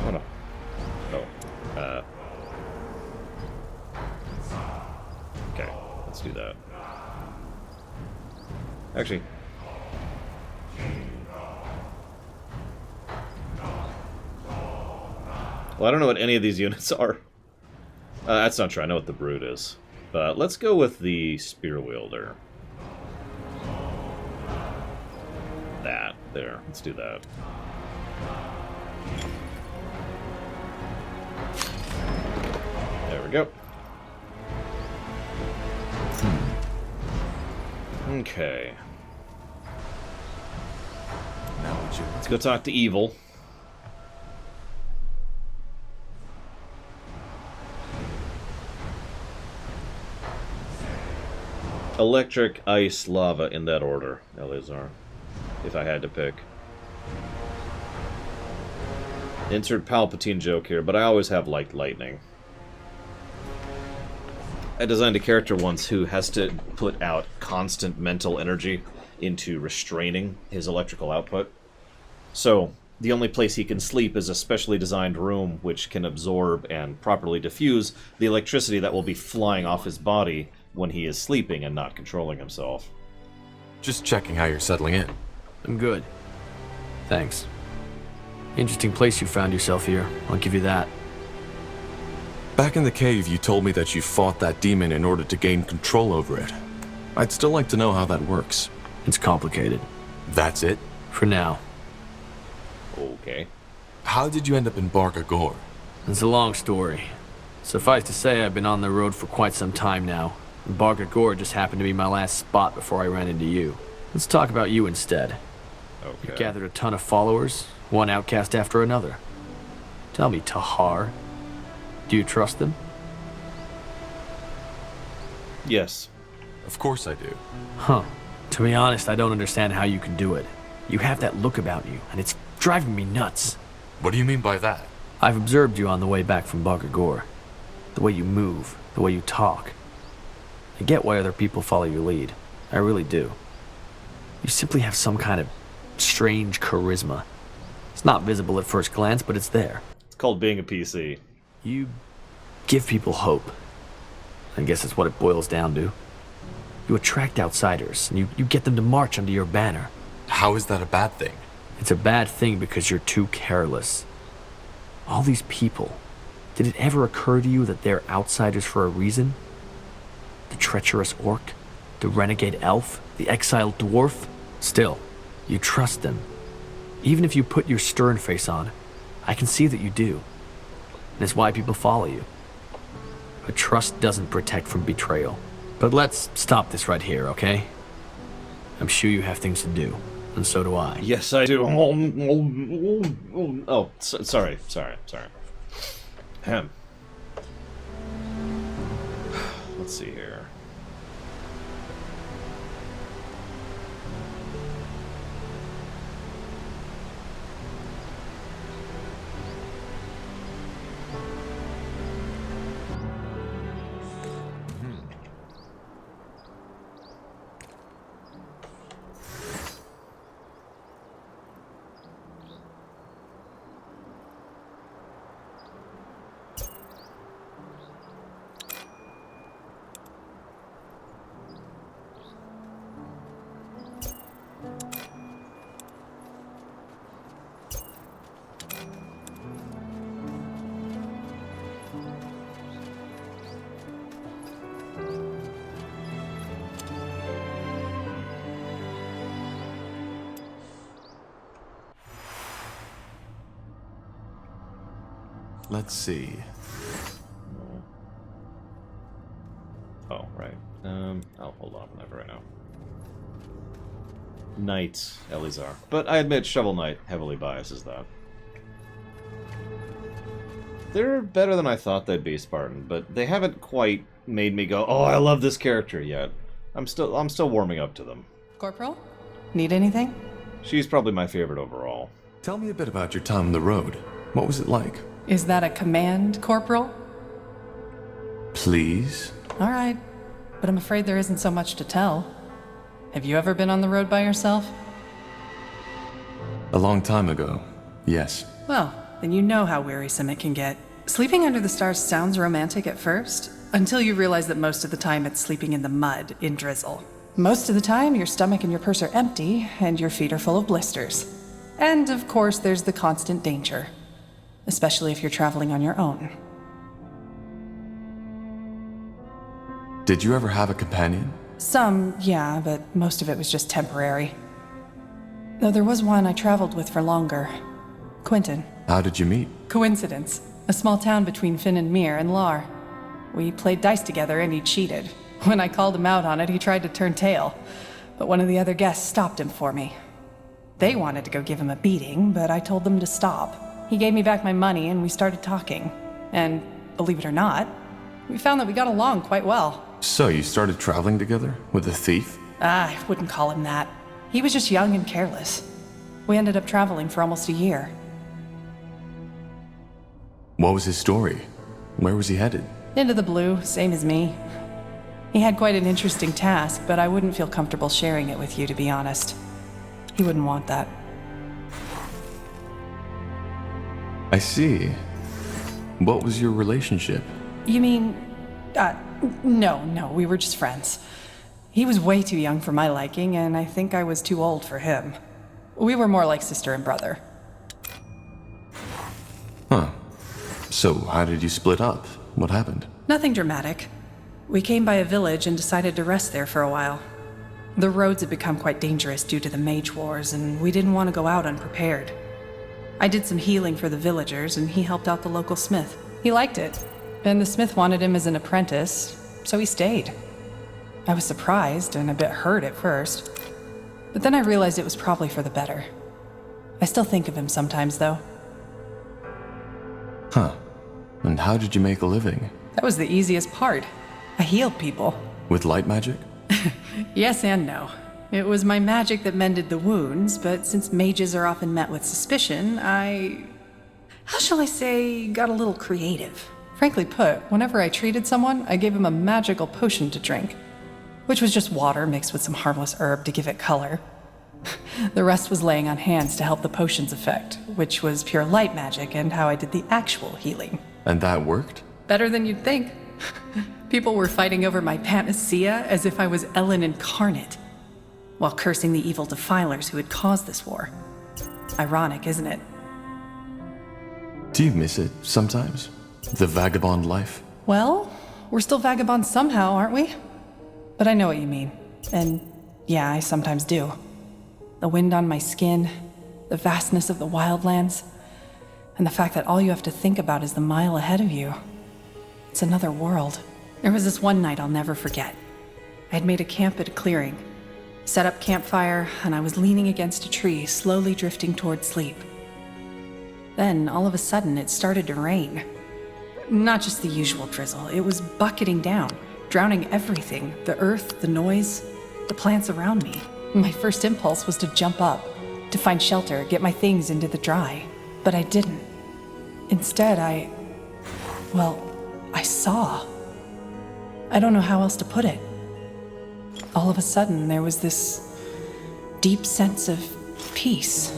Oh no. Oh. Okay, let's do that. Actually... Well, I don't know what any of these units are. That's not true. I know what the Brood is. But let's go with the Spear Wielder. That. There. Let's do that. There we go. Okay. Now let's go talk to Evil. Electric, ice, lava, in that order, Eleazar. If I had to pick. Insert Palpatine joke here, but I always have liked lightning. I designed a character once who has to put out constant mental energy into restraining his electrical output. So, the only place he can sleep is a specially designed room which can absorb and properly diffuse the electricity that will be flying off his body when he is sleeping and not controlling himself. Just checking how you're settling in. I'm good. Thanks. Interesting place you found yourself here, I'll give you that. Back in the cave, you told me that you fought that demon in order to gain control over it. I'd still like to know how that works. It's complicated. That's it? For now. Okay. How did you end up in Barga Gore? It's a long story. Suffice to say, I've been on the road for quite some time now. Barga Gore just happened to be my last spot before I ran into you. Let's talk about you instead. Okay. You gathered a ton of followers, one outcast after another. Tell me, Tahar, do you trust them? Yes. Of course I do. Huh. To be honest, I don't understand how you can do it. You have that look about you, and it's driving me nuts. What do you mean by that? I've observed you on the way back from Barga Gore. The way you move, the way you talk. I get why other people follow your lead. I really do. You simply have some kind of strange charisma. It's not visible at first glance, but it's there. It's called being a PC. You give people hope. I guess that's what it boils down to. You attract outsiders, and you get them to march under your banner. How is that a bad thing? It's a bad thing because you're too careless. All these people, did it ever occur to you that they're outsiders for a reason? The treacherous orc, the renegade elf, the exiled dwarf? Still, you trust them. Even if you put your stern face on, I can see that you do. And it's why people follow you. But trust doesn't protect from betrayal. But let's stop this right here, okay? I'm sure you have things to do, and so do I. Yes, I do. Oh, sorry. Ahem. Let's see here. Let's see. Knight Elizar. But I admit Shovel Knight heavily biases that. They're better than I thought they'd be, Spartan, but they haven't quite made me go, oh, I love this character yet. I'm still warming up to them. Corporal? Need anything? She's probably my favorite overall. Tell me a bit about your time on the road. What was it like? Is that a command, Corporal? Please? All right, but I'm afraid there isn't so much to tell. Have you ever been on the road by yourself? A long time ago, yes. Well, then you know how wearisome it can get. Sleeping under the stars sounds romantic at first, until you realize that most of the time it's sleeping in the mud, in drizzle. Most of the time, your stomach and your purse are empty, and your feet are full of blisters. And, of course, there's the constant danger. Especially if you're traveling on your own. Did you ever have a companion? Some, yeah, but most of it was just temporary. Though there was one I traveled with for longer. Quentin. How did you meet? Coincidence. A small town between Finn and Mir and Lar. We played dice together and he cheated. When I called him out on it, he tried to turn tail. But one of the other guests stopped him for me. They wanted to go give him a beating, but I told them to stop. He gave me back my money and we started talking. And, believe it or not, we found that we got along quite well. So you started traveling together? With a thief? I wouldn't call him that. He was just young and careless. We ended up traveling for almost a year. What was his story? Where was he headed? Into the blue, same as me. He had quite an interesting task, but I wouldn't feel comfortable sharing it with you, to be honest. He wouldn't want that. I see. What was your relationship? You mean... No, we were just friends. He was way too young for my liking, and I think I was too old for him. We were more like sister and brother. Huh. So, how did you split up? What happened? Nothing dramatic. We came by a village and decided to rest there for a while. The roads had become quite dangerous due to the mage wars, and we didn't want to go out unprepared. I did some healing for the villagers, and he helped out the local smith. He liked it, and the smith wanted him as an apprentice, so he stayed. I was surprised and a bit hurt at first, but then I realized it was probably for the better. I still think of him sometimes, though. Huh. And how did you make a living? That was the easiest part. I healed people. With light magic? Yes and no. It was my magic that mended the wounds, but since mages are often met with suspicion, how shall I say, got a little creative. Frankly put, whenever I treated someone, I gave him a magical potion to drink, which was just water mixed with some harmless herb to give it color. The rest was laying on hands to help the potion's effect, which was pure light magic and how I did the actual healing. And that worked? Better than you'd think. People were fighting over my panacea as if I was Ellen incarnate, while cursing the evil defilers who had caused this war. Ironic, isn't it? Do you miss it sometimes? The vagabond life? Well, we're still vagabonds somehow, aren't we? But I know what you mean. And yeah, I sometimes do. The wind on my skin, the vastness of the wildlands, and the fact that all you have to think about is the mile ahead of you. It's another world. There was this one night I'll never forget. I had made a camp at a clearing, set up campfire, and I was leaning against a tree, slowly drifting toward sleep. Then, all of a sudden, it started to rain. Not just the usual drizzle, it was bucketing down, drowning everything, the earth, the noise, the plants around me. My first impulse was to jump up, to find shelter, get my things into the dry. But I didn't. Instead, I saw. I don't know how else to put it. All of a sudden, there was this deep sense of peace.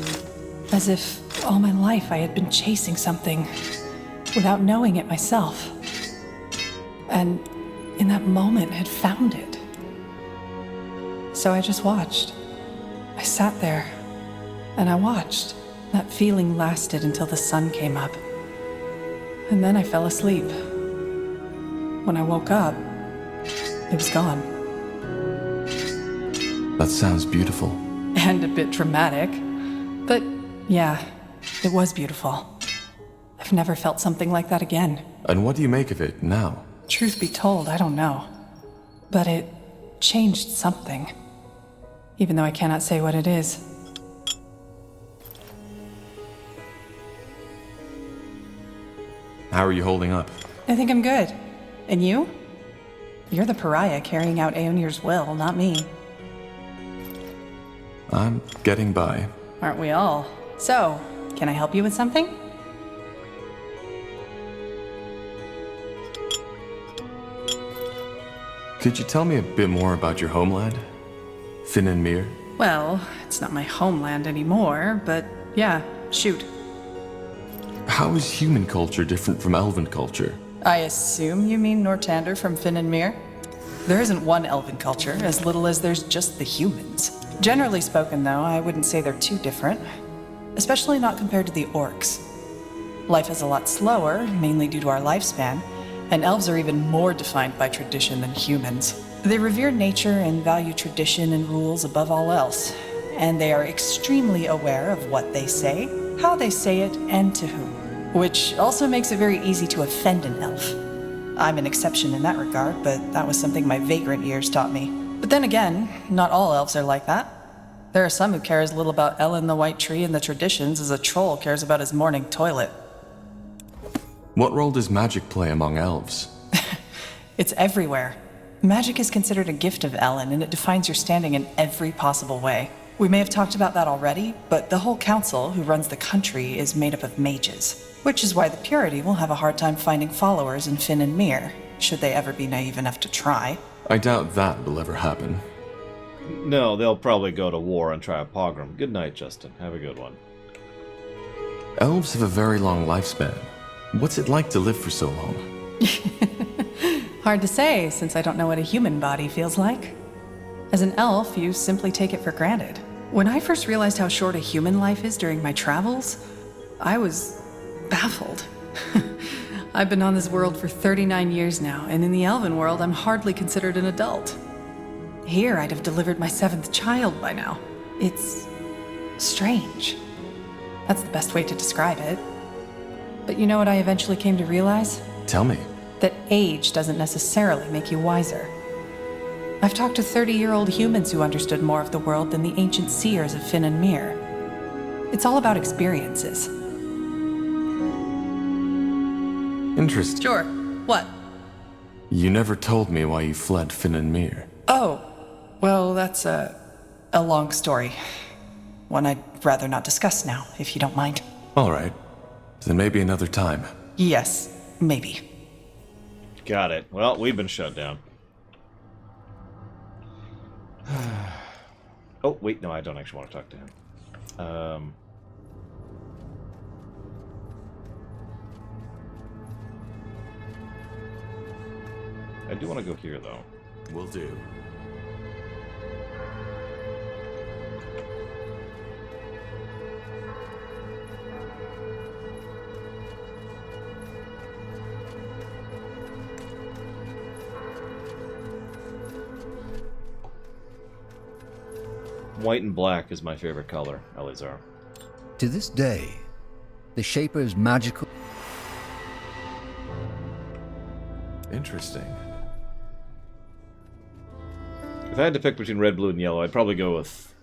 As if all my life I had been chasing something without knowing it myself. And in that moment had found it. So I just watched. I sat there and I watched. That feeling lasted until the sun came up. And then I fell asleep. When I woke up, it was gone. That sounds beautiful. And a bit dramatic. But yeah, it was beautiful. I've never felt something like that again. And what do you make of it now? Truth be told, I don't know. But it changed something. even though I cannot say what it is. How are you holding up? I think I'm good. And you? You're the pariah carrying out Aeonir's will, not me. I'm getting by. Aren't we all? So, can I help you with something? Could you tell me a bit more about your homeland? Finn and Mir? Well, it's not my homeland anymore, but yeah, shoot. How is human culture different from Elven culture? I assume you mean Nortander from Finn and Mir? There isn't one Elven culture, as little as there's just the humans. Generally spoken, though, I wouldn't say they're too different. Especially not compared to the orcs. Life is a lot slower, mainly due to our lifespan, and elves are even more defined by tradition than humans. They revere nature and value tradition and rules above all else, and they are extremely aware of what they say, how they say it, and to whom. Which also makes it very easy to offend an elf. I'm an exception in that regard, but that was something my vagrant years taught me. But then again, not all elves are like that. There are some who care as little about Ellen the White Tree and the traditions as a troll cares about his morning toilet. What role does magic play among elves? It's everywhere. Magic is considered a gift of Ellen, and it defines your standing in every possible way. We may have talked about that already, but the whole council who runs the country is made up of mages, which is why the Purity will have a hard time finding followers in Finn and Mir, should they ever be naive enough to try. I doubt that will ever happen. No, they'll probably go to war and try a pogrom. Good night, Justin. Have a good one. Elves have a very long lifespan. What's it like to live for so long? Hard to say, since I don't know what a human body feels like. As an elf, you simply take it for granted. When I first realized how short a human life is during my travels, I was baffled. I've been on this world for 39 years now, and in the Elven world, I'm hardly considered an adult. Here, I'd have delivered my 7th child by now. It's strange. That's the best way to describe it. But you know what I eventually came to realize? Tell me. That age doesn't necessarily make you wiser. I've talked to 30-year-old humans who understood more of the world than the ancient seers of Finn and Mir. It's all about experiences. Interesting. Sure. What? You never told me why you fled Finn and Mir. Oh, well, that's a long story. One I'd rather not discuss now, if you don't mind. All right. Then maybe another time. Yes, maybe. Got it. Well, we've been shut down. Oh, wait, no, I don't actually want to talk to him. I do want to go here, though. Will do. White and black is my favorite color, Eleazar. To this day, the Shaper's magical... Interesting. If I had to pick between red, blue, and yellow, I'd probably go with...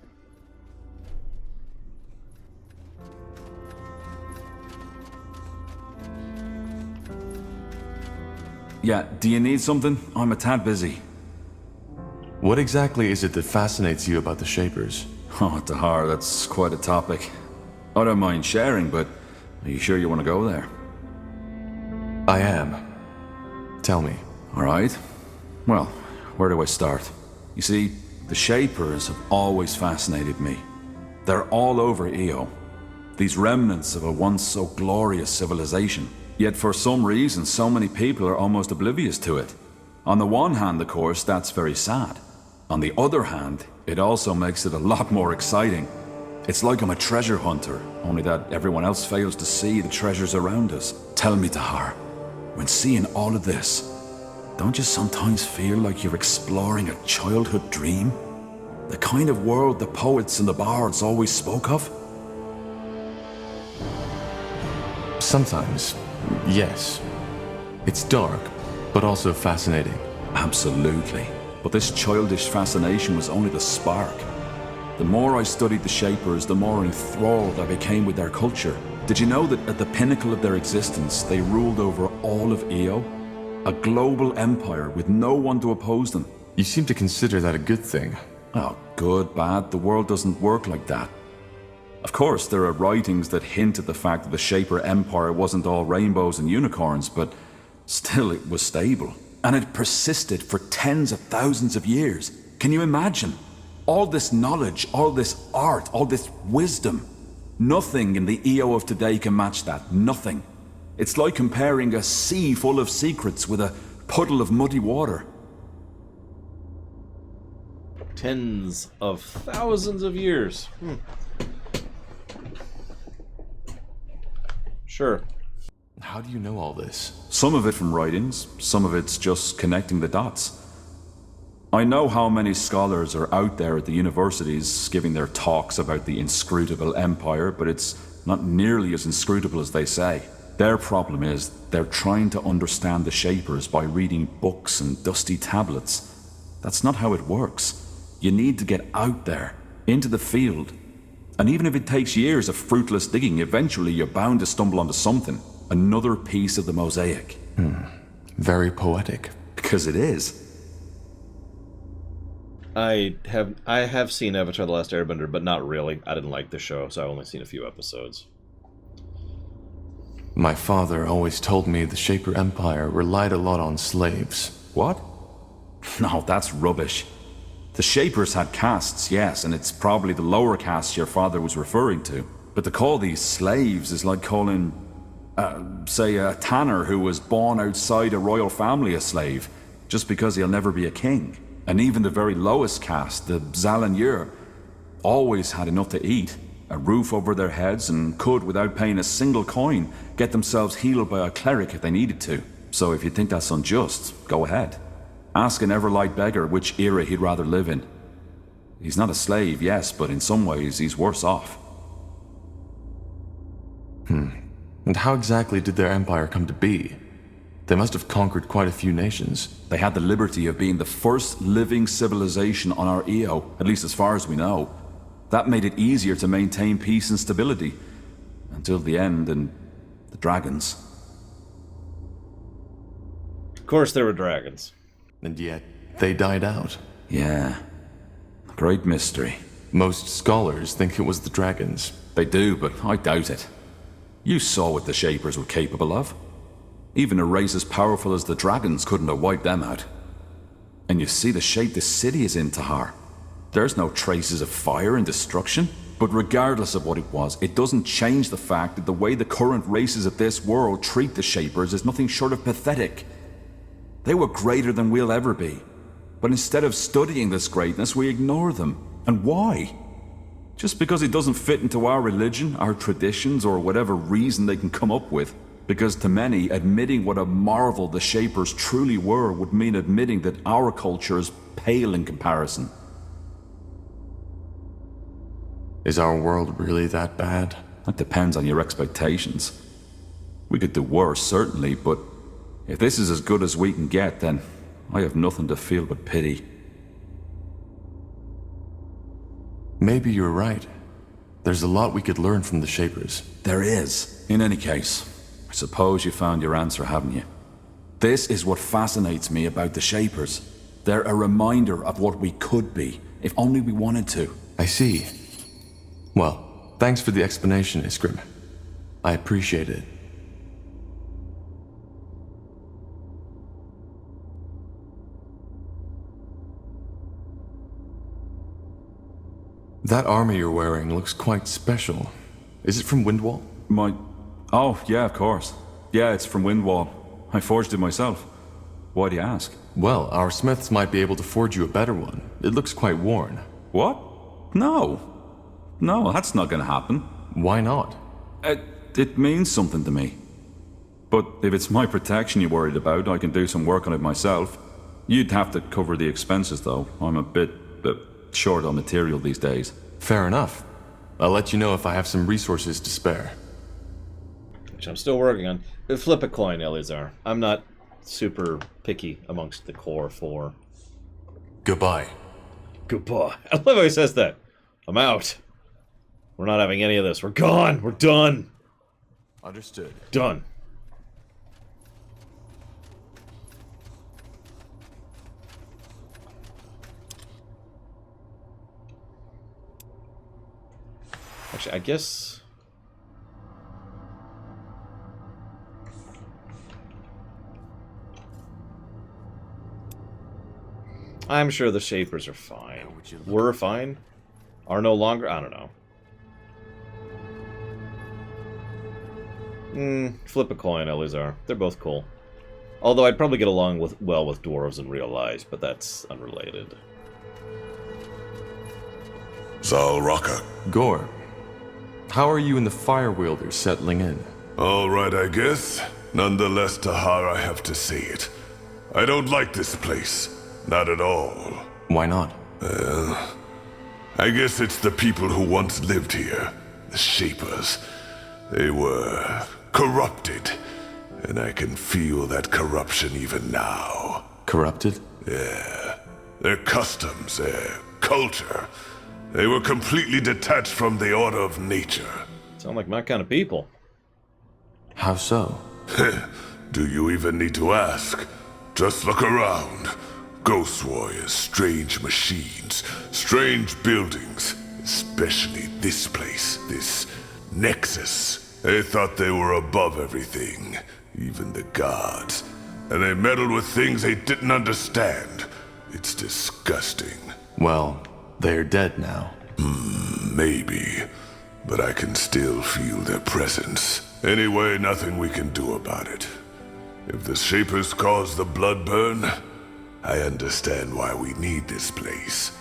Yeah, do you need something? I'm a tad busy. What exactly is it that fascinates you about the Shapers? Oh, Tahar, that's quite a topic. I don't mind sharing, but are you sure you want to go there? I am. Tell me. All right. Well, where do I start? You see, the Shapers have always fascinated me. They're all over Io. These remnants of a once so glorious civilization. Yet for some reason, so many people are almost oblivious to it. On the one hand, of course, that's very sad. On the other hand, it also makes it a lot more exciting. It's like I'm a treasure hunter, only that everyone else fails to see the treasures around us. Tell me, Tahar, when seeing all of this, don't you sometimes feel like you're exploring a childhood dream? The kind of world the poets and the bards always spoke of? Sometimes, yes. It's dark, but also fascinating. Absolutely. But this childish fascination was only the spark. The more I studied the Shapers, the more enthralled I became with their culture. Did you know that at the pinnacle of their existence, they ruled over all of Io? A global empire with no one to oppose them. You seem to consider that a good thing. Oh, good, bad, the world doesn't work like that. Of course, there are writings that hint at the fact that the Shaper Empire wasn't all rainbows and unicorns, but still it was stable. And it persisted for tens of thousands of years. Can you imagine? All this knowledge, all this art, all this wisdom. Nothing in the EO of today can match that. Nothing. It's like comparing a sea full of secrets with a puddle of muddy water. Tens of thousands of years. Sure. How do you know all this? Some of it from writings, some of it's just connecting the dots. I know how many scholars are out there at the universities giving their talks about the inscrutable empire, but it's not nearly as inscrutable as they say. Their problem is they're trying to understand the Shapers by reading books and dusty tablets. That's not how it works. You need to get out there, into the field. And even if it takes years of fruitless digging, eventually you're bound to stumble onto something. Another piece of the mosaic. Very poetic. Because it is. I have seen Avatar: The Last Airbender, but not really. I didn't like the show, so I've only seen a few episodes. My father always told me the Shaper Empire relied a lot on slaves. What? No, that's rubbish. The Shapers had castes, yes, and it's probably the lower castes your father was referring to. But to call these slaves is like calling, say, a tanner who was born outside a royal family a slave, just because he'll never be a king. And even the very lowest caste, the Zalanyur, always had enough to eat, a roof over their heads, and could, without paying a single coin, get themselves healed by a cleric if they needed to. So if you think that's unjust, go ahead. Ask an Everlight beggar which era he'd rather live in. He's not a slave, yes, but in some ways he's worse off. And how exactly did their empire come to be? They must have conquered quite a few nations. They had the liberty of being the first living civilization on our EO, at least as far as we know. That made it easier to maintain peace and stability. Until the end and the dragons. Of course there were dragons. And yet, they died out. Yeah. Great mystery. Most scholars think it was the dragons. They do, but I doubt it. You saw what the Shapers were capable of. Even a race as powerful as the dragons couldn't have wiped them out. And you see the shape the city is in, Tahar. There's no traces of fire and destruction. But regardless of what it was, it doesn't change the fact that the way the current races of this world treat the Shapers is nothing short of pathetic. They were greater than we'll ever be. But instead of studying this greatness, we ignore them. And why? Just because it doesn't fit into our religion, our traditions, or whatever reason they can come up with. Because to many, admitting what a marvel the Shapers truly were would mean admitting that our culture is pale in comparison. Is our world really that bad? That depends on your expectations. We could do worse, certainly, but if this is as good as we can get, then I have nothing to feel but pity. Maybe you're right. There's a lot we could learn from the Shapers. There is. In any case, I suppose you found your answer, haven't you? This is what fascinates me about the Shapers. They're a reminder of what we could be, if only we wanted to. I see. Well, thanks for the explanation, Iskrim. I appreciate it. That armor you're wearing looks quite special. Is it from Windwall? Oh, yeah, of course. Yeah, it's from Windwall. I forged it myself. Why do you ask? Well, our smiths might be able to forge you a better one. It looks quite worn. What? No. No, that's not gonna happen. Why not? It means something to me. But if it's my protection you're worried about, I can do some work on it myself. You'd have to cover the expenses, though. I'm a bit short on material these days. Fair enough. I'll let you know if I have some resources to spare. Which I'm still working on. Flip a coin, Eleazar. I'm not super picky amongst the core four. Goodbye. Goodbye. I love how he says that. I'm out. We're not having any of this. We're gone. We're done. Understood. Done. Actually, I guess... I'm sure the Shapers are fine. We're fine? Are no longer? I don't know. Flip a coin, Elizar. They're both cool. Although I'd probably get along well with dwarves in real life, but that's unrelated. Zal Raka. Gore, how are you and the Fire Wielders settling in? All right, I guess. Nonetheless, Tahar, I have to say it. I don't like this place. Not at all. Why not? I guess it's the people who once lived here. The Shapers. They were corrupted. And I can feel that corruption even now. Corrupted? Yeah. Their customs, their culture. They were completely detached from the order of nature. Sound like my kind of people. How so? Do you even need to ask? Just look around. Ghost warriors, strange machines, strange buildings. Especially this place, this Nexus. They thought they were above everything, even the gods. And they meddled with things they didn't understand. It's disgusting. Well, they're dead now. Maybe. But I can still feel their presence. Anyway, nothing we can do about it. If the Shapers caused the blood burn, I understand why we need this place.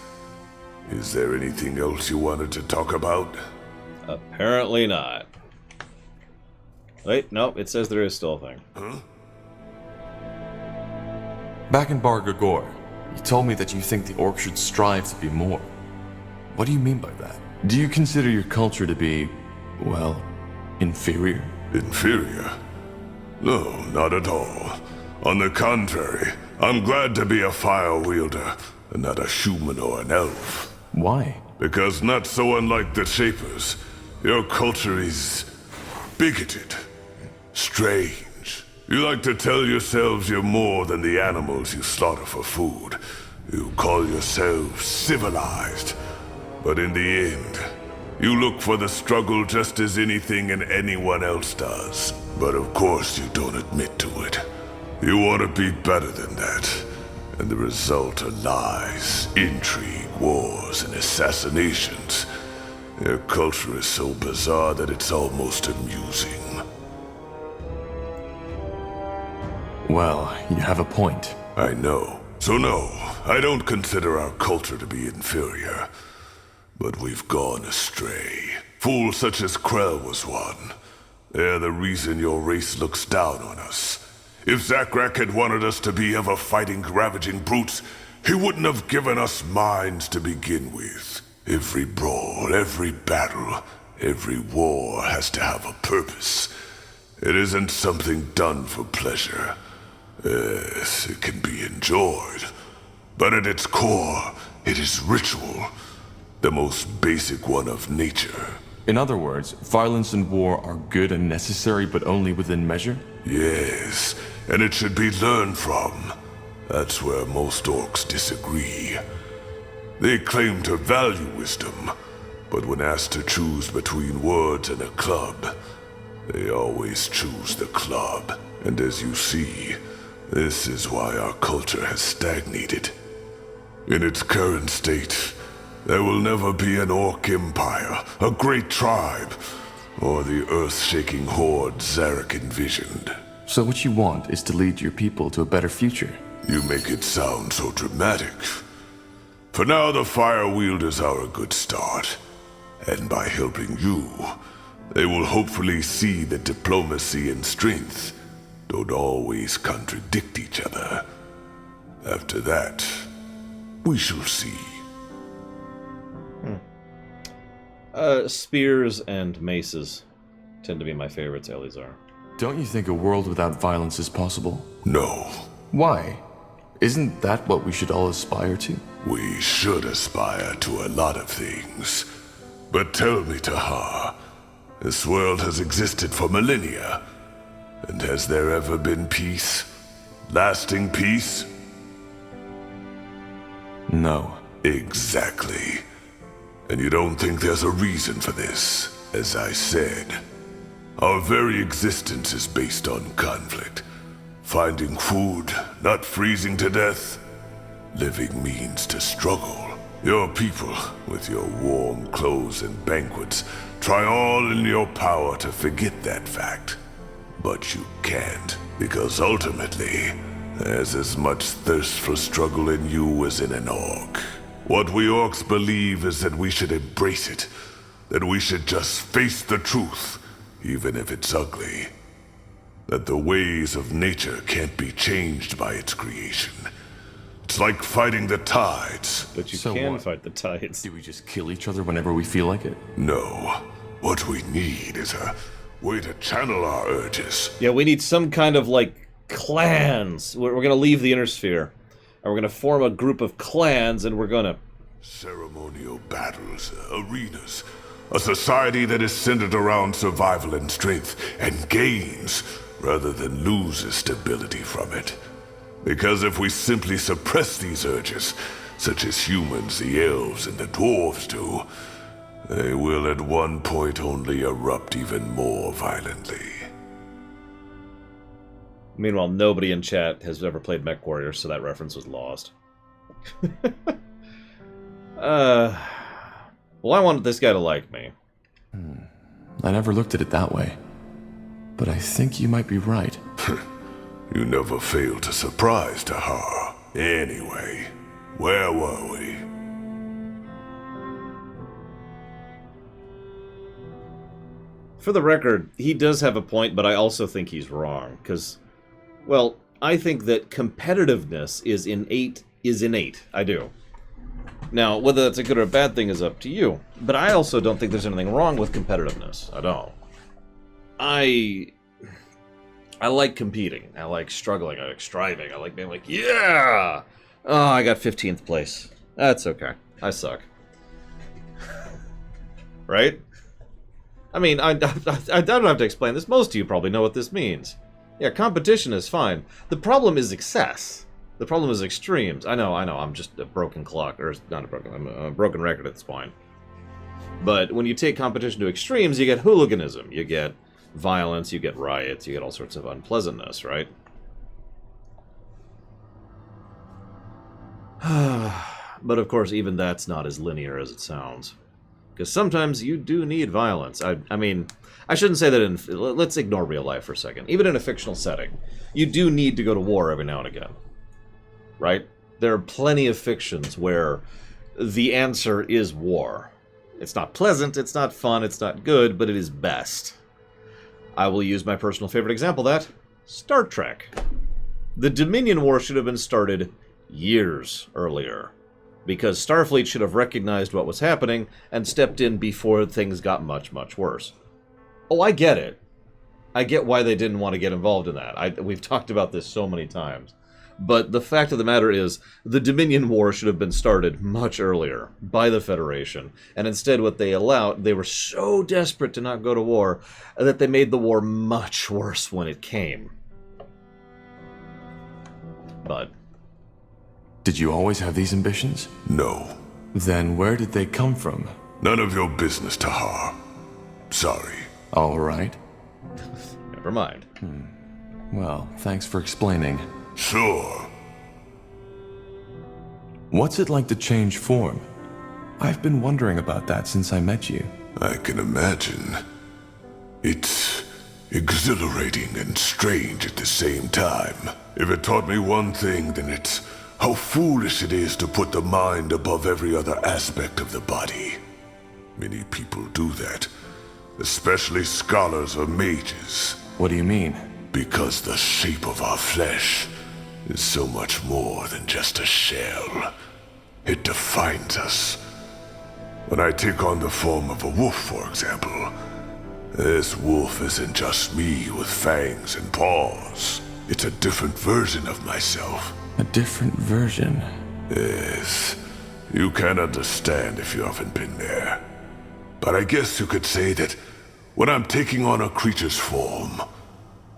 Is there anything else you wanted to talk about? Apparently not. Wait, no, it says there is still a thing. Huh? Back in Bargagor, you told me that you think the Orc should strive to be more. What do you mean by that? Do you consider your culture to be, well, inferior? Inferior? No, not at all. On the contrary, I'm glad to be a fire wielder, and not a human or an elf. Why? Because not so unlike the Shapers, your culture is bigoted, strange. You like to tell yourselves you're more than the animals you slaughter for food. You call yourselves civilized. But in the end, you look for the struggle just as anything and anyone else does. But of course you don't admit to it. You want to be better than that. And the result are lies, intrigue, wars, and assassinations. Their culture is so bizarre that it's almost amusing. Well, you have a point. I know. So no, I don't consider our culture to be inferior. But we've gone astray. Fools such as Krell was one. They're the reason your race looks down on us. If Zakrak had wanted us to be ever-fighting, ravaging brutes, he wouldn't have given us minds to begin with. Every brawl, every battle, every war has to have a purpose. It isn't something done for pleasure. Yes, it can be enjoyed. But at its core, it is ritual. The most basic one of nature. In other words, violence and war are good and necessary, but only within measure? Yes, and it should be learned from. That's where most orcs disagree. They claim to value wisdom, but when asked to choose between words and a club, they always choose the club. And as you see, this is why our culture has stagnated. In its current state, there will never be an orc empire, a great tribe, or the earth-shaking horde Zarek envisioned. So what you want is to lead your people to a better future? You make it sound so dramatic. For now, the Fire Wielders are a good start. And by helping you, they will hopefully see that diplomacy and strength don't always contradict each other. After that, we shall see. Spears and maces tend to be my favorites, Elizar. Don't you think a world without violence is possible? No. Why? Isn't that what we should all aspire to? We should aspire to a lot of things. But tell me, Tahar, this world has existed for millennia. And has there ever been peace? Lasting peace? No. Exactly. And you don't think there's a reason for this? As I said, our very existence is based on conflict. Finding food, not freezing to death. Living means to struggle. Your people, with your warm clothes and banquets, try all in your power to forget that fact. But you can't, because ultimately, there's as much thirst for struggle in you as in an orc. What we orcs believe is that we should embrace it, that we should just face the truth, even if it's ugly. That the ways of nature can't be changed by its creation. It's like fighting the tides. But you So can what? fight the tides. Do we just kill each other whenever we feel like it? No. What we need is a way to channel our urges. Yeah, we need some kind of, like, clans. We're gonna leave the Inner Sphere. And we're gonna form a group of clans, and we're gonna... Ceremonial battles, arenas. A society that is centered around survival and strength, and gains, rather than loses stability from it. Because if we simply suppress these urges, such as humans, the elves, and the dwarves do, they will at one point only erupt even more violently. Meanwhile, nobody in chat has ever played MechWarrior, so that reference was lost. Well, I wanted this guy to like me. I never looked at it that way. But I think you might be right. You never fail to surprise, Tahar. Anyway, where were we? For the record, he does have a point, but I also think he's wrong, because, well, I think that competitiveness is innate. I do. Now, whether that's a good or a bad thing is up to you, but I also don't think there's anything wrong with competitiveness. I don't. I like competing. I like struggling. I like striving. I like being like, yeah! Oh, I got 15th place. That's okay. I suck. Right? I mean, I don't have to explain this. Most of you probably know what this means. Yeah, competition is fine. The problem is excess. The problem is extremes. I know. I'm just a broken clock. Or, not a broken... I'm a broken record at this point. But when you take competition to extremes, you get hooliganism. You get violence, you get riots, you get all sorts of unpleasantness, right? But of course, even that's not as linear as it sounds. Because sometimes you do need violence. I mean, I shouldn't say that in... Let's ignore real life for a second. Even in a fictional setting, you do need to go to war every now and again. Right? There are plenty of fictions where the answer is war. It's not pleasant, it's not fun, it's not good, but it is best. I will use my personal favorite example of that, Star Trek. The Dominion War should have been started years earlier, because Starfleet should have recognized what was happening and stepped in before things got much, much worse. Oh, I get it. I get why they didn't want to get involved in that. We've talked about this so many times. But the fact of the matter is, the Dominion War should have been started much earlier by the Federation. And instead what they allowed, they were so desperate to not go to war that they made the war much worse when it came. But... Did you always have these ambitions? No. Then where did they come from? None of your business, Tahar. Sorry. All right. Never mind. Well, thanks for explaining. Sure. What's it like to change form? I've been wondering about that since I met you. I can imagine. It's exhilarating and strange at the same time. If it taught me one thing, then it's how foolish it is to put the mind above every other aspect of the body. Many people do that, especially scholars or mages. What do you mean? Because the shape of our flesh is so much more than just a shell. It defines us. When I take on the form of a wolf, for example, this wolf isn't just me with fangs and paws. It's a different version of myself. A different version? Yes. You can understand if you haven't been there. but I guess you could say that when I'm taking on a creature's form,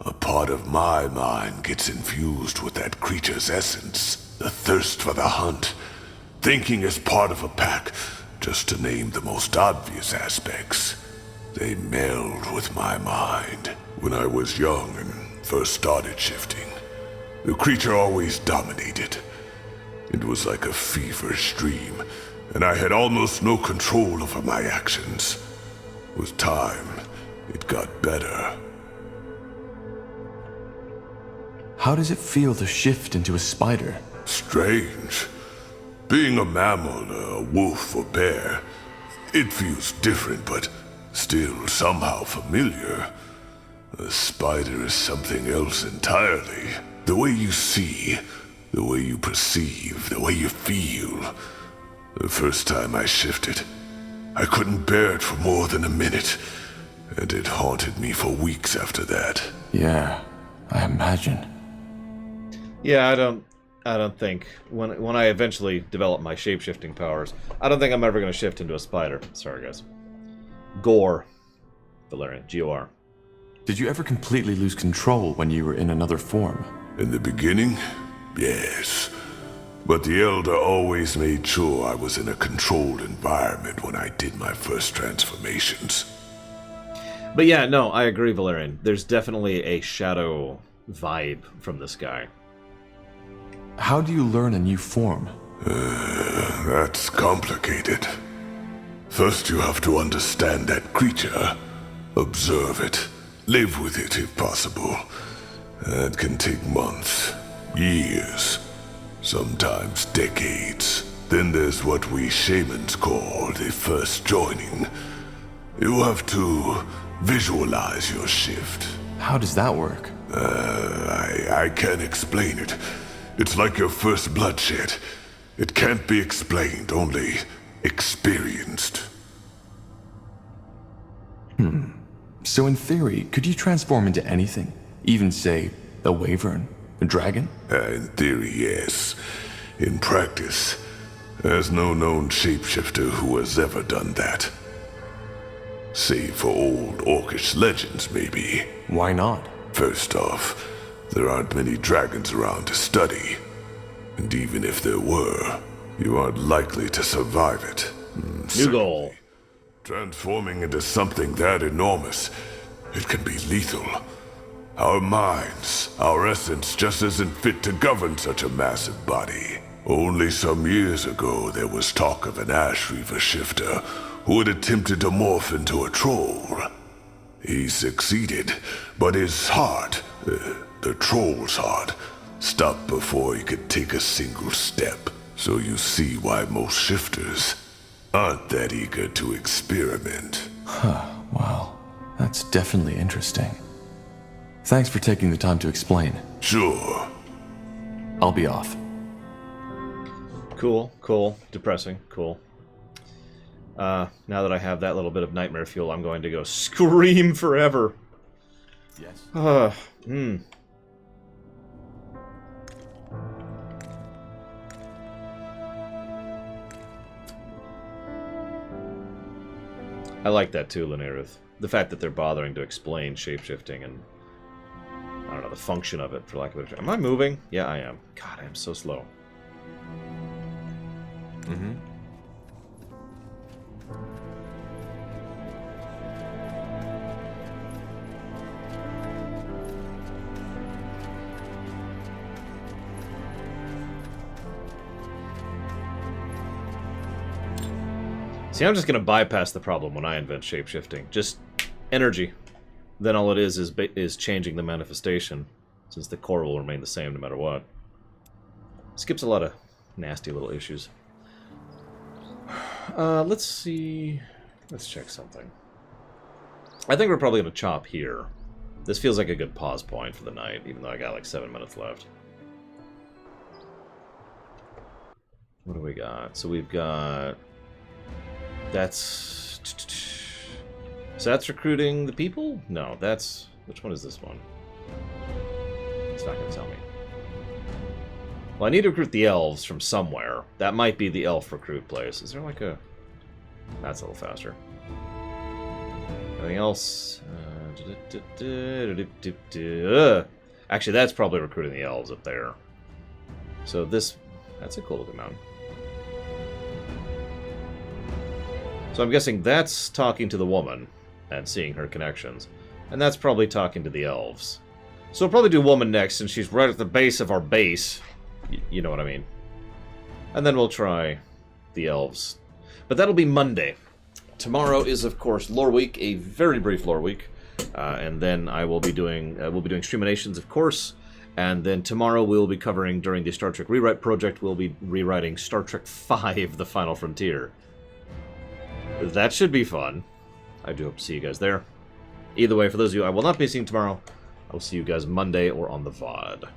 a part of my mind gets infused with that creature's essence, the thirst for the hunt, thinking as part of a pack, just to name the most obvious aspects. They meld with my mind. When I was young and first started shifting, the creature always dominated. It was like a feverish dream, and I had almost no control over my actions. With time, it got better. How does it feel to shift into a spider? Strange. Being a mammal, a wolf or bear, it feels different, but still somehow familiar. A spider is something else entirely. The way you see, the way you perceive, the way you feel. The first time I shifted, I couldn't bear it for more than a minute, and it haunted me for weeks after that. Yeah, I imagine. Yeah, I don't think when I eventually develop my shape-shifting powers, I don't think I'm ever going to shift into a spider. Sorry, guys. Gore. Valerian. G-O-R. Did you ever completely lose control when you were in another form? In the beginning, yes. But the Elder always made sure I was in a controlled environment when I did my first transformations. But yeah, no, I agree, Valerian. There's definitely a shadow vibe from this guy. How do you learn a new form? That's complicated. First you have to understand that creature, observe it, live with it if possible. That can take months, years, sometimes decades. Then there's what we shamans call the first joining. You have to visualize your shift. How does that work? I can't explain it. It's like your first bloodshed. It can't be explained, only experienced. So in theory, could you transform into anything? Even, say, a wyvern? A dragon? In theory, yes. In practice, there's no known shapeshifter who has ever done that. Save for old orcish legends, maybe. Why not? First off, there aren't many dragons around to study. And even if there were, you aren't likely to survive it. New goal. Transforming into something that enormous, it can be lethal. Our minds, our essence just isn't fit to govern such a massive body. Only some years ago, there was talk of an Ash Reaver shifter who had attempted to morph into a troll. He succeeded, but his heart, the troll's heart, stopped before he could take a single step. So you see why most shifters aren't that eager to experiment. Huh, wow. That's definitely interesting. Thanks for taking the time to explain. Sure. I'll be off. Cool, cool. Depressing, cool. Now that I have that little bit of nightmare fuel, I'm going to go scream forever. Yes. I like that too, Linarith. The fact that they're bothering to explain shapeshifting and, I don't know, the function of it, for lack of a better term. Am I moving? Yeah, I am. God, I am so slow. See, I'm just going to bypass the problem when I invent shapeshifting. Just energy. Then all it is changing the manifestation, since the core will remain the same no matter what. Skips a lot of nasty little issues. Let's see. Let's check something. I think we're probably going to chop here. This feels like a good pause point for the night, even though I got like 7 minutes left. What do we got? So we've got... So that's recruiting the people? No, that's... Which one is this one? It's not going to tell me. Well, I need to recruit the elves from somewhere. That might be the elf recruit place. Is there like a... That's a little faster. Anything else? Actually, that's probably recruiting the elves up there. So that's a cool looking mountain. So I'm guessing that's talking to the woman and seeing her connections. And that's probably talking to the elves. So we'll probably do woman next, since she's right at the base of our base. You know what I mean. And then we'll try the elves. But that'll be Monday. Tomorrow is, of course, lore week, a very brief lore week. And then I will be doing, we'll be doing Streamations, of course. And then tomorrow we'll be covering, during the Star Trek Rewrite Project, we'll be rewriting Star Trek V, The Final Frontier. That should be fun. I do hope to see you guys there. Either way, for those of you I will not be seeing tomorrow, I will see you guys Monday or on the VOD.